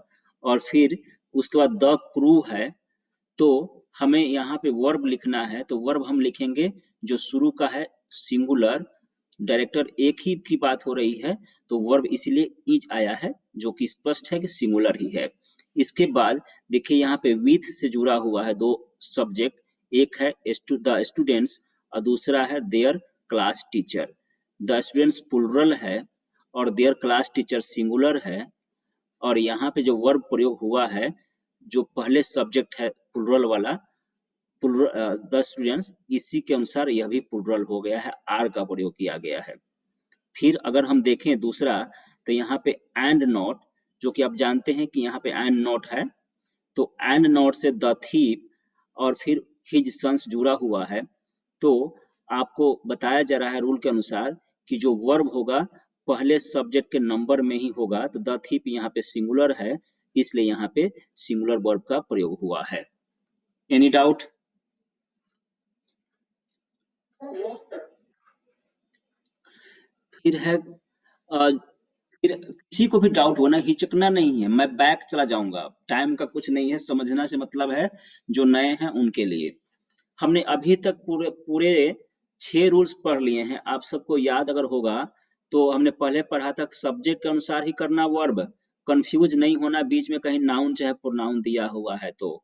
और फिर उसके बाद द क्रू है। तो हमें यहाँ पे वर्ब लिखना है, तो वर्ब हम लिखेंगे जो शुरू का है सिंगुलर, डायरेक्टर एक ही की बात हो रही है, तो वर्ब इसलिए इज आया है, जो कि स्पष्ट है कि सिंगुलर ही है। इसके बाद देखिए यहाँ पे विथ से जुड़ा हुआ है दो सब्जेक्ट, एक है द स्टूडेंट्स और दूसरा है their class teacher. The students plural है और देयर क्लास टीचर सिंगुलर है, और यहाँ पे जो वर्ब प्रयोग हुआ है, जो पहले सब्जेक्ट है प्लुरल वाला, द स्टूडेंट्स, इसी के अनुसार यह भी प्लुरल हो गया है, आर का प्रयोग किया गया है। फिर अगर हम देखें दूसरा, तो यहाँ पे एंड नॉट, जो कि आप जानते हैं कि यहाँ पे एंड नॉट है, तो एंड नॉट से द थीप और फिर हिज सन्स जुड़ा हुआ है। तो आपको बताया जा रहा है रूल के अनुसार कि जो वर्ब होगा पहले सब्जेक्ट के नंबर में ही होगा, तो द थीप यहाँ पे सिंगुलर है, इसलिए यहाँ पे सिंगुलर वर्ब का प्रयोग हुआ है। Any doubt? No, sir. फिर है फिर किसी को भी डाउट होना, हिचकना नहीं है, मैं बैक चला जाऊंगा, टाइम का कुछ नहीं है, समझना से मतलब है जो नए हैं उनके लिए। हमने अभी तक पूरे पूरे 6 रूल्स पढ़ लिए हैं, आप सबको याद अगर होगा तो हमने पहले पढ़ा था सब्जेक्ट के अनुसार ही करना वर्ब, कंफ्यूज नहीं होना बीच में कहीं नाउन चाहे प्रोनाउन दिया हुआ है तो।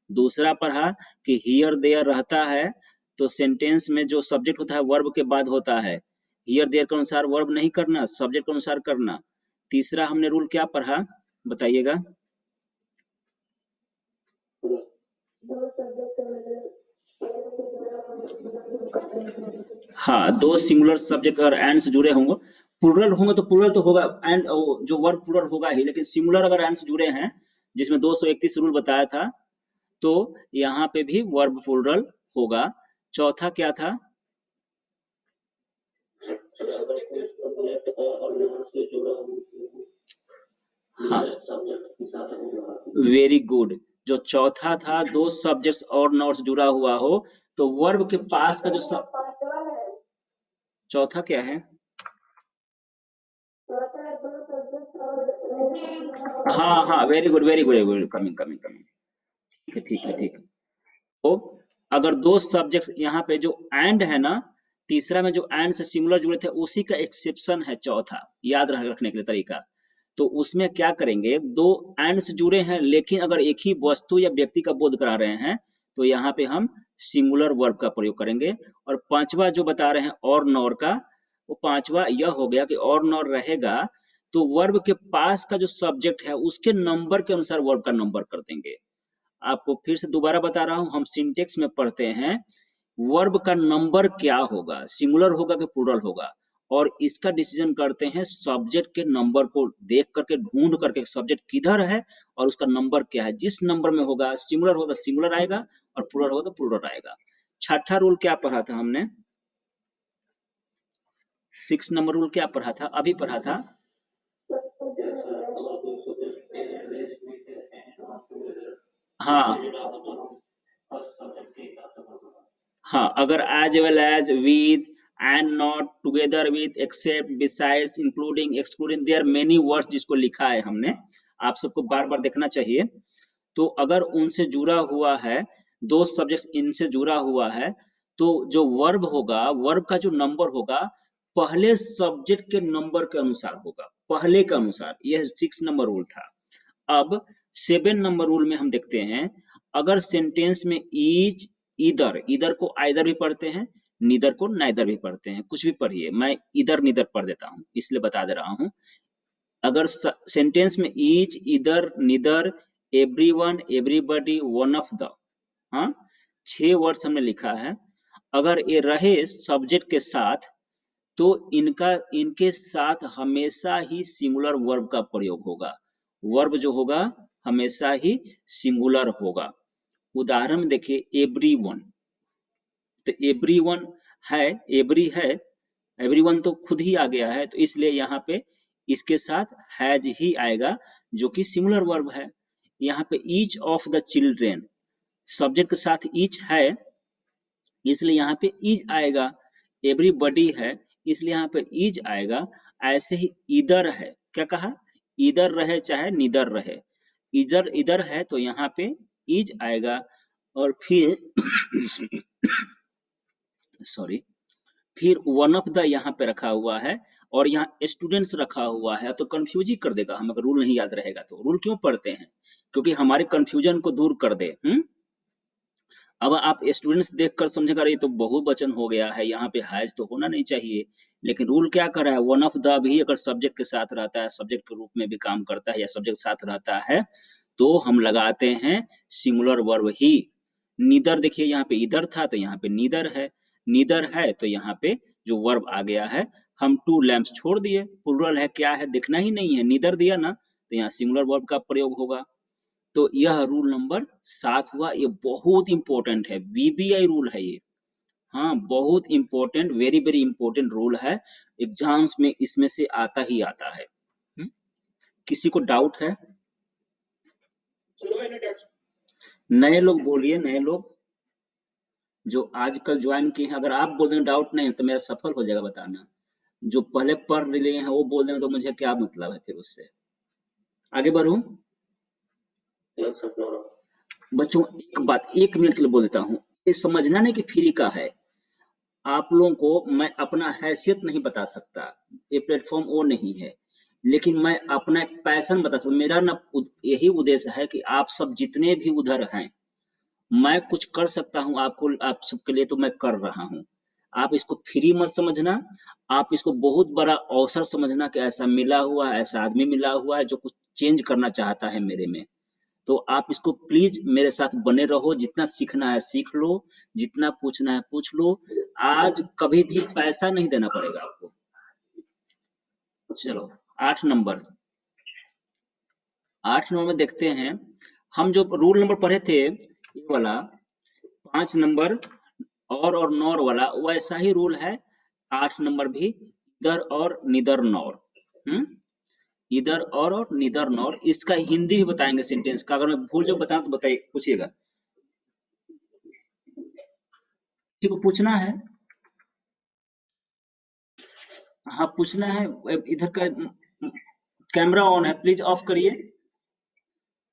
दूसरा पढ़ा कि हियर देयर रहता है, तो सेंटेंस में जो सब्जेक्ट होता है वर्ब के बाद होता है, हियर देयर के अनुसार वर्ब नहीं करना, सब्जेक्ट के अनुसार करना। तीसरा हमने रूल क्या पढ़ा, बताइएगा? हाँ, दो सिंगुलर सब्जेक्ट अगर एंड से जुड़े होंगे, प्लुरल होंगे तो प्लुरल तो होगा, एंड जो वर्ब प्लुरल होगा ही, लेकिन सिंगुलर अगर एंड से जुड़े हैं, जिसमें 231 रूल बताया था, तो यहाँ पे भी वर्ब प्लुरल होगा। चौथा क्या था? हाँ, वेरी गुड। जो चौथा था दो सब्जेक्ट्स और नॉट्स जुड़ा हुआ हो, तो वर्ब के पास का जो चौथा क्या है? हाँ हाँ, very good very good very good, coming coming coming, ठीक है ठीक है ठीक है। तो अगर दो सब्जेक्ट्स यहाँ पे जो एंड है ना, तीसरा में जो एंड से सिंगुलर जुड़े थे उसी का एक्सेप्शन है चौथा, याद रखने के लिए तरीका। तो उसमें क्या करेंगे, दो एंड से जुड़े हैं लेकिन अगर एक ही वस्तु या व्यक्ति का बोध करा रहे हैं तो यहाँ पे हम सिंगुलर वर्ब का प्रयोग करेंगे। और पांचवा जो बता रहे हैं और नॉर का, वो पांचवा यह हो गया कि और नॉर रहेगा तो वर्ब के पास का जो सब्जेक्ट है उसके नंबर के अनुसार वर्ब का नंबर कर देंगे। आपको फिर से दोबारा बता रहा हूं, हम सिंटेक्स में पढ़ते हैं वर्ब का नंबर क्या होगा, सिंगुलर होगा कि प्लूरल होगा, और इसका डिसीजन करते हैं सब्जेक्ट के नंबर को देख करके, ढूंढ करके सब्जेक्ट किधर है और उसका नंबर क्या है। जिस नंबर में होगा, सिंगुलर होगा तो सिंगुलर आएगा और प्लूरल होगा तो प्लूरल आएगा। छठा रूल क्या पढ़ा था हमने, 6 नंबर रूल क्या पढ़ा था, अभी पढ़ा था। हाँ हाँ, अगर as well as, with, and, not, together with, except, besides, including, excluding, there many words जिसको लिखा है हमने, आप सबको बार बार देखना चाहिए। तो अगर उनसे जुड़ा हुआ है, दो सब्जेक्ट इनसे जुड़ा हुआ है, तो जो वर्ब होगा, वर्ब का जो नंबर होगा पहले सब्जेक्ट के नंबर के अनुसार होगा, पहले के अनुसार। यह 6 नंबर रूल था। अब 7 नंबर रूल में हम देखते हैं, अगर सेंटेंस में ईच, इधर, इधर को आइदर भी पढ़ते हैं, नीदर को नाइदर भी पढ़ते हैं, कुछ भी पढ़िए, मैं इधर नीदर पढ़ देता हूँ इसलिए बता दे रहा हूँ। अगर सेंटेंस में ईच, इधर, neither, everyone, everybody, one of the, हाँ, 6 वर्ड्स हमने लिखा है। अगर ये रहे सब्जेक्ट के साथ तो इनका, इनके साथ हमेशा ही सिंगुलर वर्ब का प्रयोग होगा। वर्ब जो होगा हमेशा ही सिंगुलर होगा। उदाहरण में देखिए, एवरीवन, तो एवरीवन है, एवरी है, एवरीवन तो खुद ही आ गया है, तो इसलिए यहाँ पे इसके साथ हैज ही आएगा जो कि सिंगुलर वर्ब है। यहाँ पे each of the children, subject के साथ ईच है इसलिए यहाँ पे इज आएगा। एवरीबॉडी है इसलिए यहाँ पे इज आएगा। ऐसे ही इधर है, क्या कहा, इधर रहे चाहे निधर रहे, इधर इधर है तो यहाँ पे इज आएगा। और फिर सॉरी, फिर वन ऑफ द यहाँ पे रखा हुआ है और यहाँ स्टूडेंट्स रखा हुआ है तो कंफ्यूज ही कर देगा, हमें अगर रूल नहीं याद रहेगा तो। रूल क्यों पढ़ते हैं, क्योंकि हमारे कंफ्यूजन को दूर कर दे। अब आप स्टूडेंट्स देखकर समझेगा ये तो बहुवचन हो गया है, यहाँ पे हैज तो होना नहीं चाहिए, लेकिन रूल क्या कर रहा है, वन ऑफ द भी अगर सब्जेक्ट के साथ रहता है, सब्जेक्ट के रूप में भी काम करता है या सब्जेक्ट साथ रहता है तो हम लगाते हैं सिंगुलर वर्ब ही। नीदर देखिए यहाँ पे इधर था तो यहाँ पे नीदर है, नीदर है तो यहाँ पे जो वर्ब आ गया है, हम टू लैंप्स छोड़ दिए, प्लुरल है क्या है देखना ही नहीं है, नीदर दिया ना तो यहाँ सिंगुलर वर्ब का प्रयोग होगा। तो यह रूल नंबर 7 हुआ, ये बहुत इंपॉर्टेंट है, वीबीआई रूल है ये। हाँ, बहुत important, very very important rule है, एग्जाम्स में इसमें से आता ही आता है। किसी को डाउट है, No any doubts. नए लोग बोलिए, नए लोग जो आजकल ज्वाइन किए हैं, अगर आप बोल दें डाउट नहीं तो मेरा सफल हो जाएगा बताना, जो पहले पढ़ लिए हैं वो बोल दें तो मुझे क्या मतलब है फिर उससे। आगे बढ़ूं Yes, sir, no, no. बच्चों, एक बात 1 मिनट के लिए बोल देता हूँ, ये समझना नहीं कि फ्री का है, आप लोगों को मैं अपना हैसियत नहीं बता सकता, ये प्लेटफॉर्म वो नहीं है, लेकिन मैं अपना एक पैशन बता सकता। मेरा ना यही उद्देश्य है कि आप सब जितने भी उधर हैं, मैं कुछ कर सकता हूँ आपको, आप सबके लिए तो मैं कर रहा हूँ। आप इसको फ्री मत समझना, आप इसको बहुत बड़ा अवसर समझना कि ऐसा मिला हुआ है, ऐसा आदमी मिला हुआ है जो कुछ चेंज करना चाहता है मेरे में। तो आप इसको प्लीज मेरे साथ बने रहो, जितना सीखना है सीख लो, जितना पूछना है पूछ लो। आज कभी भी पैसा नहीं देना पड़ेगा आपको। चलो 8 नंबर, 8 नंबर में देखते हैं, हम जो रूल नंबर पढ़े थे ये वाला 5 नंबर और नॉर वाला वैसा ही रूल है। 8 नंबर भी इधर और निदर नॉर, इधर और निदर नॉर, इसका हिंदी भी बताएंगे सेंटेंस का, अगर मैं भूल जाऊं बताना तो बताइए, पूछिएगा, किसी को पूछना है, हाँ पूछना है। इधर का कैमरा ऑन है, प्लीज ऑफ करिए।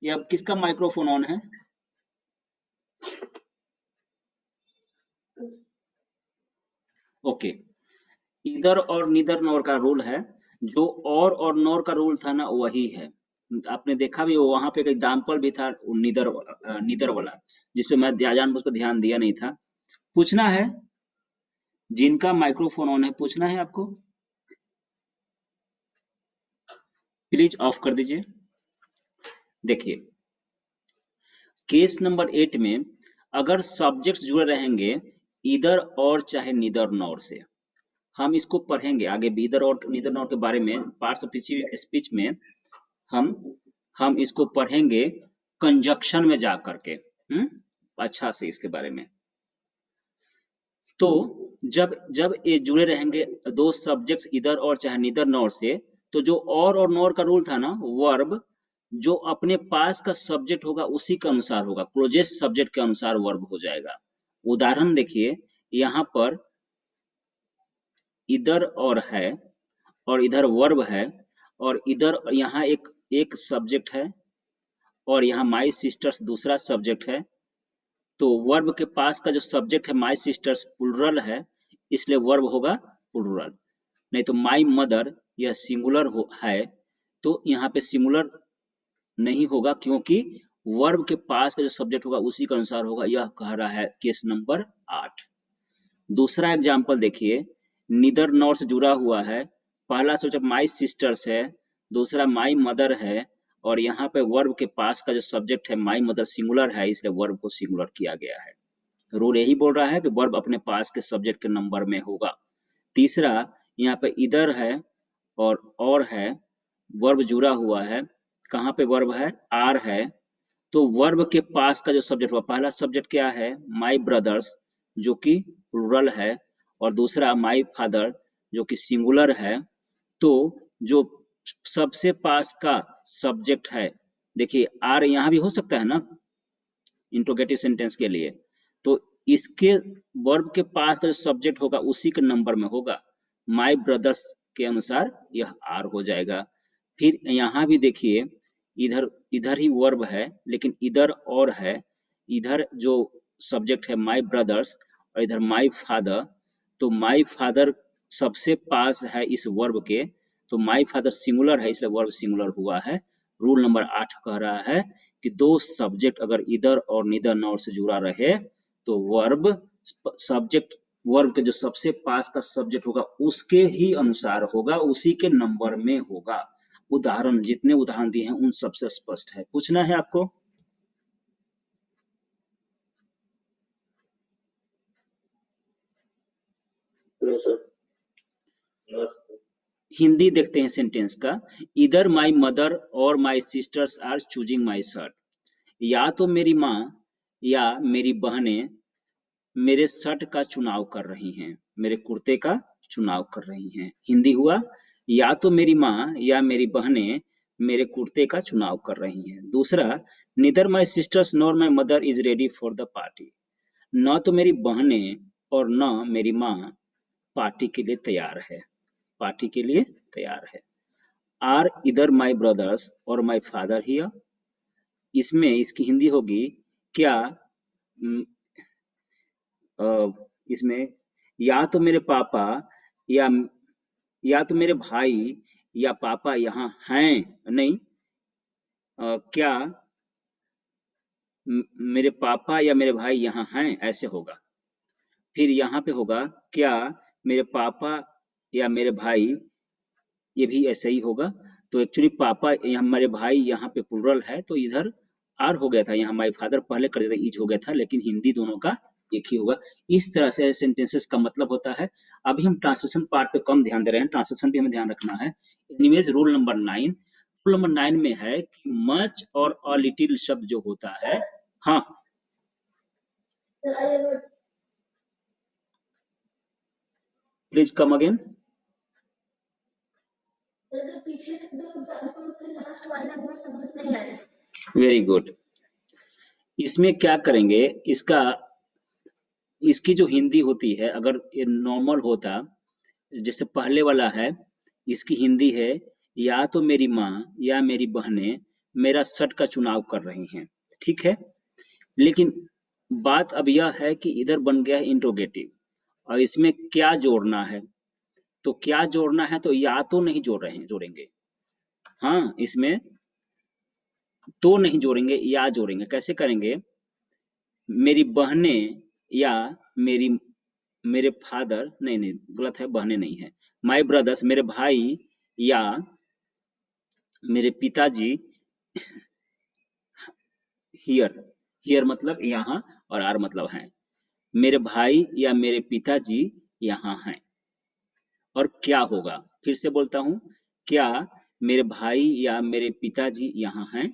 ये अब किसका माइक्रोफोन ऑन है? ओके। इधर और निदर नॉर का रूल है, जो और नॉर का रूल था ना वही है। आपने देखा भी, वहां पे एक एग्जाम्पल भी था निदर वाला, जिसपे मैं जानबूझ कर ध्यान दिया नहीं था। पूछना है, जिनका माइक्रोफोन ऑन है पूछना है आपको, प्लीज ऑफ कर दीजिए। देखिए, केस नंबर 8 में अगर सब्जेक्ट्स जुड़े रहेंगे इधर और चाहे निदर नॉर से, हम इसको पढ़ेंगे आगे भी, इधर और निदर नॉर के बारे में पार्ट्स ऑफ स्पीच में हम हम इसको पढ़ेंगे कंजक्शन में जा करके, अच्छा से इसके बारे में। तो जब जब ये जुड़े रहेंगे दो सब्जेक्ट्स इधर और चाहे निदर नॉर से, तो जो और नॉर का रूल था ना, वर्ब जो अपने पास का सब्जेक्ट होगा उसी के अनुसार होगा, क्लोजेस्ट सब्जेक्ट के अनुसार वर्ब हो जाएगा। उदाहरण देखिए, यहाँ पर इधर और है और इधर वर्ब है, और इधर यहाँ एक एक सब्जेक्ट है और यहाँ माई सिस्टर्स दूसरा सब्जेक्ट है। तो वर्ब के पास का जो सब्जेक्ट है माई सिस्टर्स प्लुरल है, इसलिए वर्ब होगा प्लुरल। नहीं तो माई मदर यह सिंगुलर है, तो यहाँ पे सिंगुलर नहीं होगा, क्योंकि वर्ब के पास का जो सब्जेक्ट होगा उसी के अनुसार होगा। यह कह रहा है केस नंबर 8। दूसरा एग्जाम्पल देखिए, निदर नॉर से जुड़ा हुआ है, पहला सब्जेक्ट माई सिस्टर्स है, दूसरा माई मदर है, और यहाँ पे वर्ब के पास का जो सब्जेक्ट है माई मदर सिंगुलर है, इसलिए वर्ब को सिंगुलर किया गया है। रूल यही बोल रहा है कि वर्ब अपने पास के सब्जेक्ट के नंबर में होगा। तीसरा, यहाँ पे इधर है और है, वर्ब जुड़ा हुआ है, कहाँ पे वर्ब है? आर है। तो वर्ब के पास का जो सब्जेक्ट हुआ, पहला सब्जेक्ट क्या है? माई ब्रदर्स, जो कि प्लुरल है, और दूसरा माई फादर, जो कि सिंगुलर है। तो जो सबसे पास का सब्जेक्ट है, देखिए आर यहाँ भी हो सकता है ना इंट्रोगेटिव सेंटेंस के लिए, तो इसके वर्ब के पास का जो सब्जेक्ट होगा उसी के नंबर में होगा। माई ब्रदर्स के अनुसार यह आर हो जाएगा। फिर यहाँ भी देखिए, इधर इधर ही वर्ब है, लेकिन इधर और है, इधर जो सब्जेक्ट है माई ब्रदर्स और इधर माई फादर, तो माई फादर सबसे पास है इस वर्ब के, तो माई फादर सिंगुलर है, इसलिए वर्ब सिंगुलर हुआ है। रूल नंबर 8 कह रहा है कि दो सब्जेक्ट अगर इधर और निदर नॉर से जुड़ा रहे, तो वर्ब सब्जेक्ट वर्ब के जो सबसे पास का सब्जेक्ट होगा उसके ही अनुसार होगा, उसी के नंबर में होगा। उदाहरण, जितने उदाहरण दिए हैं उन सबसे स्पष्ट है। पूछना है आपको? No sir. हिंदी देखते हैं सेंटेंस का। इधर माई मदर और my sisters are choosing my shirt, या तो मेरी माँ या मेरी बहनें मेरे शर्ट का चुनाव कर रही हैं, मेरे कुर्ते का चुनाव कर रही हैं। हिंदी हुआ, या तो मेरी माँ या मेरी बहनें मेरे कुर्ते का चुनाव कर रही हैं। दूसरा, neither my sisters nor my mother is ready for the party, न तो मेरी बहनें और न मेरी माँ पार्टी के लिए तैयार है, पार्टी के लिए तैयार है। आर इधर माई ब्रदर्स और माई फादर हियर, इसमें इसकी हिंदी होगी, क्या इसमें या तो मेरे पापा या या तो मेरे भाई या पापा यहाँ हैं, नहीं, क्या मेरे पापा या मेरे भाई यहाँ हैं, ऐसे होगा। फिर यहाँ पे होगा, क्या मेरे पापा या मेरे भाई, ये भी ऐसे ही होगा। तो एक्चुअली पापा यहाँ, मेरे भाई यहाँ पे प्लुरल है, तो इधर आर हो गया था, यहाँ माई फादर पहले कर देता इज हो गया था, लेकिन हिंदी दोनों का एक ही होगा। इस तरह से सेंटेंसेस का मतलब होता है। अभी हम ट्रांसलेशन पार्ट पे कम ध्यान दे रहे हैं, ट्रांसलेशन भी हमें ध्यान रखना है। एनीवेज, रूल नंबर 9 में है कि मच और अ लिटिल शब्द जो होता है, हाँ please come again. Very good. इसमें क्या करेंगे, इसकी जो हिंदी होती है, अगर ये नॉर्मल होता, जैसे पहले वाला है, इसकी हिंदी है, या तो मेरी माँ या मेरी बहनें मेरा शर्ट का चुनाव कर रही हैं, ठीक है। लेकिन बात अब यह है कि इधर बन गया है इंट्रोगेटिव, और इसमें क्या जोड़ना है, तो क्या जोड़ना है, तो या तो नहीं जोड़ेंगे, हाँ, इसमें तो नहीं जोड़ेंगे, या जोड़ेंगे। कैसे करेंगे, मेरी बहनें या मेरी मेरे फादर, नहीं नहीं गलत है, बहनें नहीं है, माय ब्रदर्स, मेरे भाई या मेरे पिताजी, हियर, हियर मतलब यहाँ, और आर मतलब है, मेरे भाई या मेरे पिताजी यहाँ हैं। और क्या होगा, फिर से बोलता हूँ, क्या मेरे भाई या मेरे पिताजी यहाँ हैं,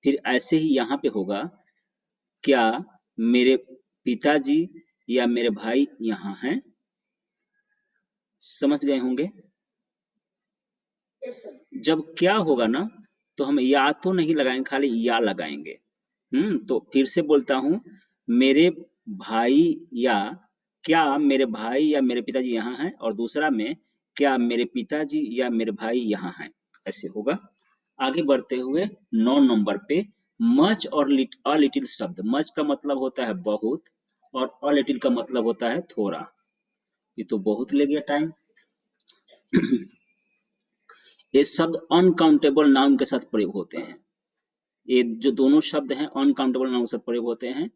फिर ऐसे ही यहाँ पे होगा, क्या मेरे पिताजी या मेरे भाई यहाँ हैं। समझ गए होंगे। Yes, sir. जब क्या होगा ना, तो हम या तो नहीं लगाएंगे, खाली या लगाएंगे। तो फिर से बोलता हूँ, मेरे भाई या क्या मेरे भाई या मेरे पिताजी यहाँ हैं, और दूसरा में क्या मेरे पिताजी या मेरे भाई यहाँ हैं, ऐसे होगा। आगे बढ़ते हुए 9 नंबर पे, मच और अ लिटिल शब्द। मच का मतलब होता है बहुत, और अ लिटिल का मतलब होता है थोड़ा। ये तो बहुत ले गया टाइम। ये शब्द अनकाउंटेबल नाउन के साथ प्रयोग होते हैं। ये जो दोनों शब्द हैं अनकाउंटेबल नाउन के साथ प्रयोग होते हैं,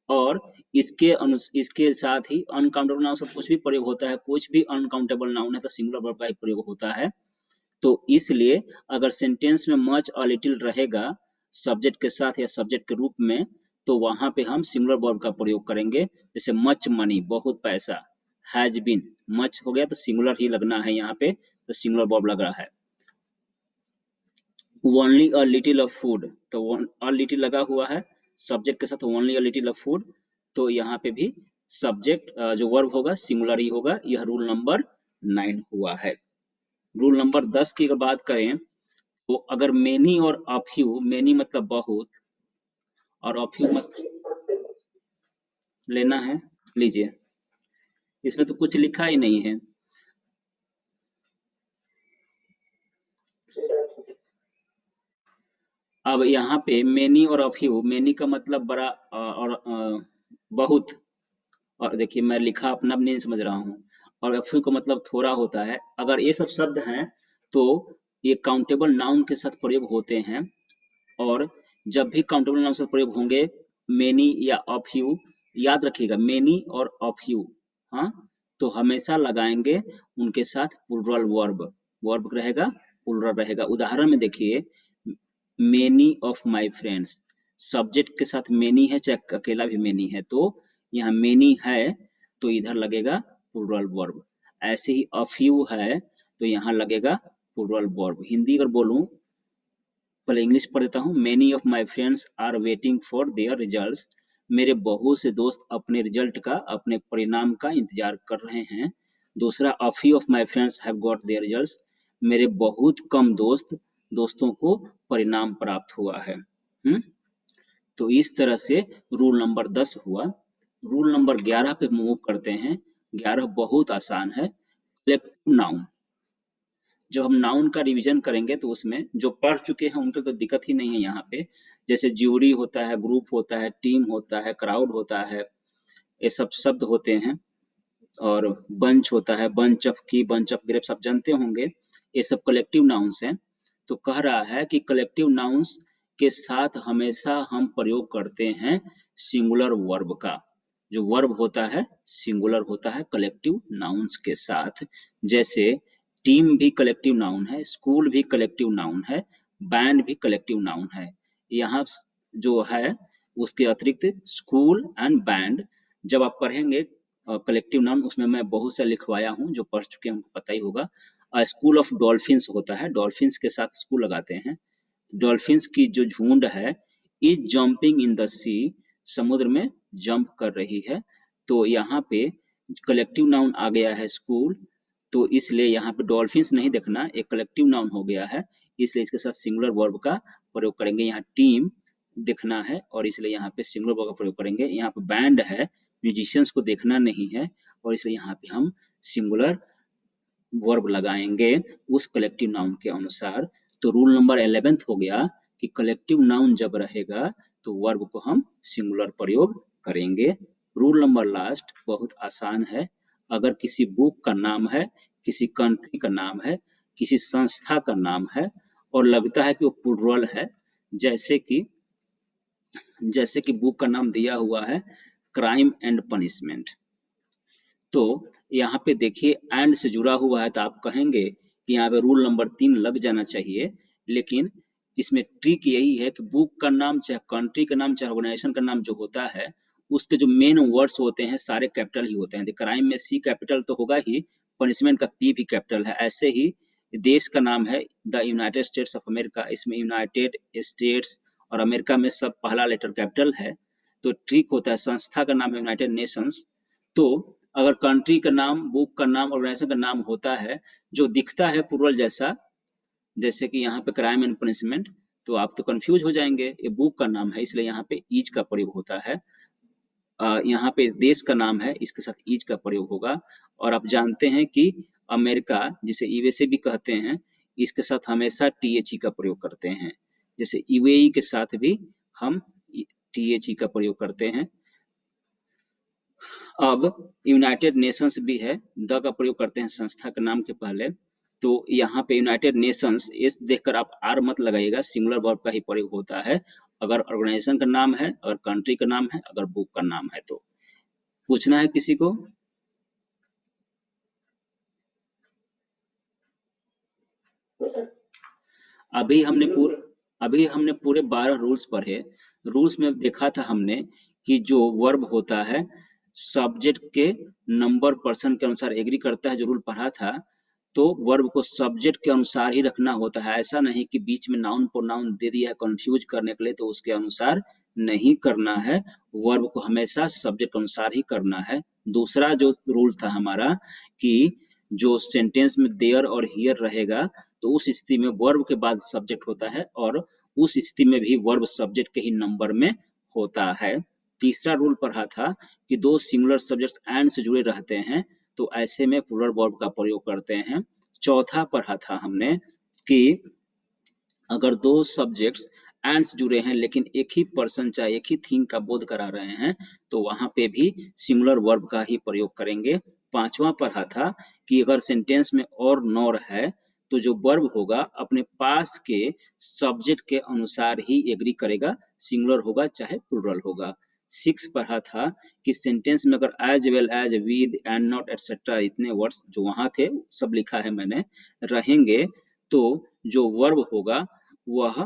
और इसके साथ ही अनकाउंटेबल नाउन के साथ कुछ भी प्रयोग होता है, कुछ भी अनकाउंटेबल नाउन है तो सिंगुलर वर्ब का ही प्रयोग होता है। तो इसलिए अगर सेंटेंस में मच और लिटिल रहेगा सब्जेक्ट के साथ या सब्जेक्ट के रूप में, तो वहां पे हम सिंगुलर वर्ब का प्रयोग करेंगे। जैसे मच मनी, बहुत पैसा, हैज बीन, मच हो गया तो सिंगुलर ही लगना है यहाँ पे, तो सिंगुलर वर्ब लग रहा है। Only a little of food, तो अ लिटिल लगा हुआ है सब्जेक्ट के साथ, only a little of food, तो यहाँ पे भी सब्जेक्ट जो वर्ब होगा सिंगुलर ही होगा। यह रूल नंबर 9 हुआ है। रूल नंबर 10 की अगर बात करें, तो अगर मेनी और अ फ्यू, मेनी मतलब बहुत और अ फ्यू मत लेना है, लीजिए, इसमें तो कुछ लिखा ही नहीं है। अब यहाँ पे मेनी और अ फ्यू, मेनी का मतलब बड़ा और बहुत, और देखिए मैं लिखा अपना भी नहीं समझ रहा हूँ, और फ्यू का मतलब थोड़ा होता है। अगर ये सब शब्द हैं तो ये काउंटेबल नाउन के साथ प्रयोग होते हैं, और जब भी काउंटेबल नाउन से प्रयोग होंगे, मेनी या अ फ्यू, याद रखिएगा मेनी और अ फ्यू, हाँ, तो हमेशा लगाएंगे उनके साथ प्लुरल वर्ब, वर्ब रहेगा प्लुरल रहेगा। उदाहरण में देखिए, many of my friends, subject के साथ मेनी है चाहे अकेला भी मेनी है, तो यहाँ मेनी है तो इधर लगेगा प्लुरल वर्ब। ऐसे ही अ फ्यू है तो यहाँ लगेगा प्लुरल वर्ब। हिंदी अगर बोलूं, पहले इंग्लिश पढ़ देता हूँ। Many of my friends are waiting for their results, मेरे बहुत से दोस्त अपने रिजल्ट का, अपने परिणाम का इंतजार कर रहे हैं। दूसरा, a few of my friends have got their results, मेरे बहुत कम दोस्तों को परिणाम प्राप्त हुआ है। तो इस तरह से रूल नंबर 10 हुआ। रूल नंबर 11 पे मूव करते हैं। 11 बहुत आसान है, कलेक्टिव नाउन। जब हम नाउन का रिवीजन करेंगे तो उसमें जो पढ़ चुके हैं उनको तो दिक्कत ही नहीं है यहाँ पे। जैसे ज्यूरी होता है, ग्रुप होता है, टीम होता है, क्राउड होता है, ये सब शब्द होते हैं। और बंच होता है, बंच ऑफ की, बंच ऑफ ग्रेप्स, आप जानते होंगे, ये सब कलेक्टिव नाउन्स हैं। तो कह रहा है कि कलेक्टिव नाउन्स के साथ हमेशा हम प्रयोग करते हैं सिंगुलर वर्ब का। जो वर्ब होता है सिंगुलर होता है कलेक्टिव नाउन्स के साथ। जैसे टीम भी कलेक्टिव नाउन है, स्कूल भी कलेक्टिव नाउन है, बैंड भी कलेक्टिव नाउन है। यहाँ जो है उसके अतिरिक्त स्कूल एंड बैंड, जब आप पढ़ेंगे कलेक्टिव नाउन, उसमें मैं बहुत से लिखवाया हूँ, जो पढ़ चुके हैं उनको पता ही होगा। स्कूल ऑफ डॉल्फिन्स होता है, डॉल्फिन्स के साथ स्कूल लगाते हैं। डॉल्फिन्स की जो झुंड है, इज जंपिंग इन द सी, समुद्र में जंप कर रही है। तो यहाँ पे कलेक्टिव नाउन आ गया है स्कूल, तो इसलिए यहाँ पे डॉल्फिन्स नहीं देखना, एक कलेक्टिव नाउन हो गया है, इसलिए इसके साथ सिंगुलर वर्ब का प्रयोग करेंगे। यहाँ टीम देखना है और इसलिए यहाँ पे सिंगुलर वर्ब का प्रयोग करेंगे। यहाँ पे बैंड है, म्यूजिशियंस को देखना नहीं है, और इसलिए यहाँ पे हम सिंगुलर वर्ब लगाएंगे उस कलेक्टिव नाउन के अनुसार। तो रूल नंबर 11 हो गया कि कलेक्टिव नाउन जब रहेगा तो वर्ब को हम सिंगुलर प्रयोग करेंगे। रूल नंबर लास्ट बहुत आसान है। अगर किसी बुक का नाम है, किसी कंट्री का नाम है, किसी संस्था का नाम है और लगता है कि वो प्लुरल है, जैसे कि बुक का नाम दिया हुआ है क्राइम एंड पनिशमेंट, तो यहाँ पे देखिए एंड से जुड़ा हुआ है तो आप कहेंगे कि यहाँ पे रूल नंबर 3 लग जाना चाहिए, लेकिन इसमें ट्रिक यही है कि बुक का नाम चाहे कंट्री का नाम चाहे ऑर्गेनाइजेशन का नाम जो होता है उसके जो मेन वर्ड्स होते हैं सारे कैपिटल ही होते हैं। क्राइम में सी कैपिटल तो होगा ही, पनिशमेंट का पी भी कैपिटल है। ऐसे ही देश का नाम है the United states of America, इसमें यूनाइटेड स्टेट्स और अमेरिका में सब पहला लेटर कैपिटल है। तो ट्रिक होता है, संस्था का नाम है यूनाइटेड नेशंस, तो अगर कंट्री का नाम, बुक का नाम, ऑर्गेनाइजेशन का नाम होता है जो दिखता है प्लुरल जैसा, जैसे कि यहाँ पे क्राइम एंड पनिशमेंट, तो आप तो कंफ्यूज हो जाएंगे, ये बुक का नाम है इसलिए यहाँ पे ईज का प्रयोग होता है। यहाँ पे देश का नाम है, इसके साथ ईज का प्रयोग होगा। और आप जानते हैं कि अमेरिका, जिसे यूएसए भी कहते हैं, इसके साथ हमेशा टीएचई का प्रयोग करते हैं। जैसे यूएई के साथ भी हम टीएचई का प्रयोग करते हैं। अब यूनाइटेड नेशंस भी है, द का प्रयोग करते हैं संस्था के नाम के पहले, तो यहाँ पे यूनाइटेड नेशंस इस देखकर आप आर मत लगाइएगा, सिंगुलर वर्ब का ही प्रयोग होता है अगर ऑर्गेनाइजेशन का नाम है, अगर कंट्री का नाम है, अगर बुक का नाम है। तो पूछना है किसी को? अभी हमने पूरे 12 रूल्स पढ़े। रूल्स में देखा था हमने कि जो वर्ब होता है सब्जेक्ट के नंबर पर्सन के अनुसार एग्री करता है, जो रूल पढ़ा था, तो वर्ब को सब्जेक्ट के अनुसार ही रखना होता है। ऐसा नहीं कि बीच में नाउन प्रोनाउन दे दिया है कंफ्यूज करने के लिए, तो उसके अनुसार नहीं करना है। वर्ब को हमेशा सब्जेक्ट के अनुसार ही करना है। दूसरा जो रूल था हमारा कि जो सेंटेंस में देयर और हियर रहेगा तो उस स्थिति में वर्ब के बाद सब्जेक्ट होता है और उस स्थिति में भी वर्ब सब्जेक्ट के ही नंबर में होता है। तीसरा रूल पढ़ा था कि दो सिंगुलर सब्जेक्ट्स एंड से जुड़े रहते हैं तो ऐसे में प्लुरल वर्ब का प्रयोग करते हैं। चौथा पढ़ा था हमने कि अगर दो सब्जेक्ट्स एंड से जुड़े हैं लेकिन एक ही पर्सन चाहे एक ही थिंग का बोध करा रहे हैं तो वहां पे भी सिंगुलर वर्ब का ही प्रयोग करेंगे। पांचवा पढ़ा था कि अगर सेंटेंस में और नॉर है तो जो वर्ब होगा अपने पास के सब्जेक्ट के अनुसार ही एग्री करेगा, सिंगुलर होगा चाहे प्लुरल होगा। 6 पढ़ा था कि सेंटेंस में अगर as well as, with, and not, etcetera इतने वर्ड्स जो वहां थे सब लिखा है मैंने, रहेंगे तो जो वर्ब होगा वह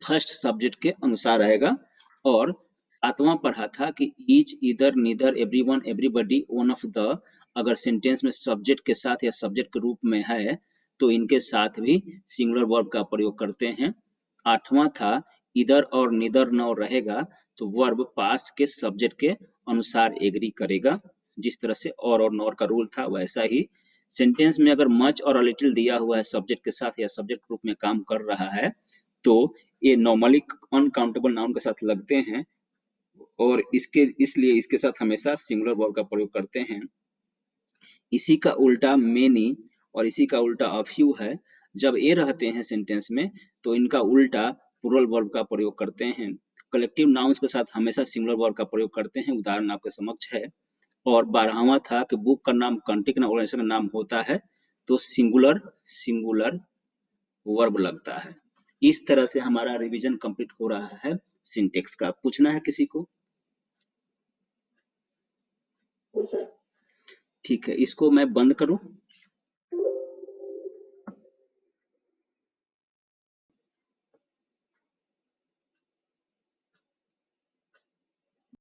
फर्स्ट सब्जेक्ट के अनुसार रहेगा। और सातवां पढ़ा था कि each, either, neither, everyone, everybody, one of the अगर सेंटेंस में सब्जेक्ट के साथ या सब्जेक्ट के रूप में है तो इनके साथ भी सिंगुलर वर्ब का प्रयोग करते हैं। आठवां था इधर और निदर न रहेगा तो वर्ब पास के सब्जेक्ट के अनुसार एग्री करेगा। जिस तरह से और नॉर का रूल था वैसा ही सेंटेंस में अगर मच और लिटिल दिया हुआ है सब्जेक्ट के साथ या सब्जेक्ट रूप में काम कर रहा है तो ये नॉर्मली अनकाउंटेबल नाउन के साथ लगते हैं और इसलिए इसके साथ हमेशा सिंगुलर वर्ब का प्रयोग करते हैं। इसी का उल्टा मेनी और इसी का उल्टा अ फ्यू है। जब ये रहते हैं सेंटेंस में तो इनका उल्टा प्लुरल वर्ब का प्रयोग करते हैं। कलेक्टिव नाउन्स के साथ हमेशा सिंगुलर वर्ब का प्रयोग करते हैं, उदाहरण आपके समक्ष है। और 12वां था कि बुक का नाम, कंट्री का नाम, ऑर्गेनाइजेशन का नाम होता है तो सिंगुलर वर्ब लगता है। इस तरह से हमारा रिवीजन कंप्लीट हो रहा है सिंटेक्स का। पूछना है किसी को? ठीक है, इसको मैं बंद करूं?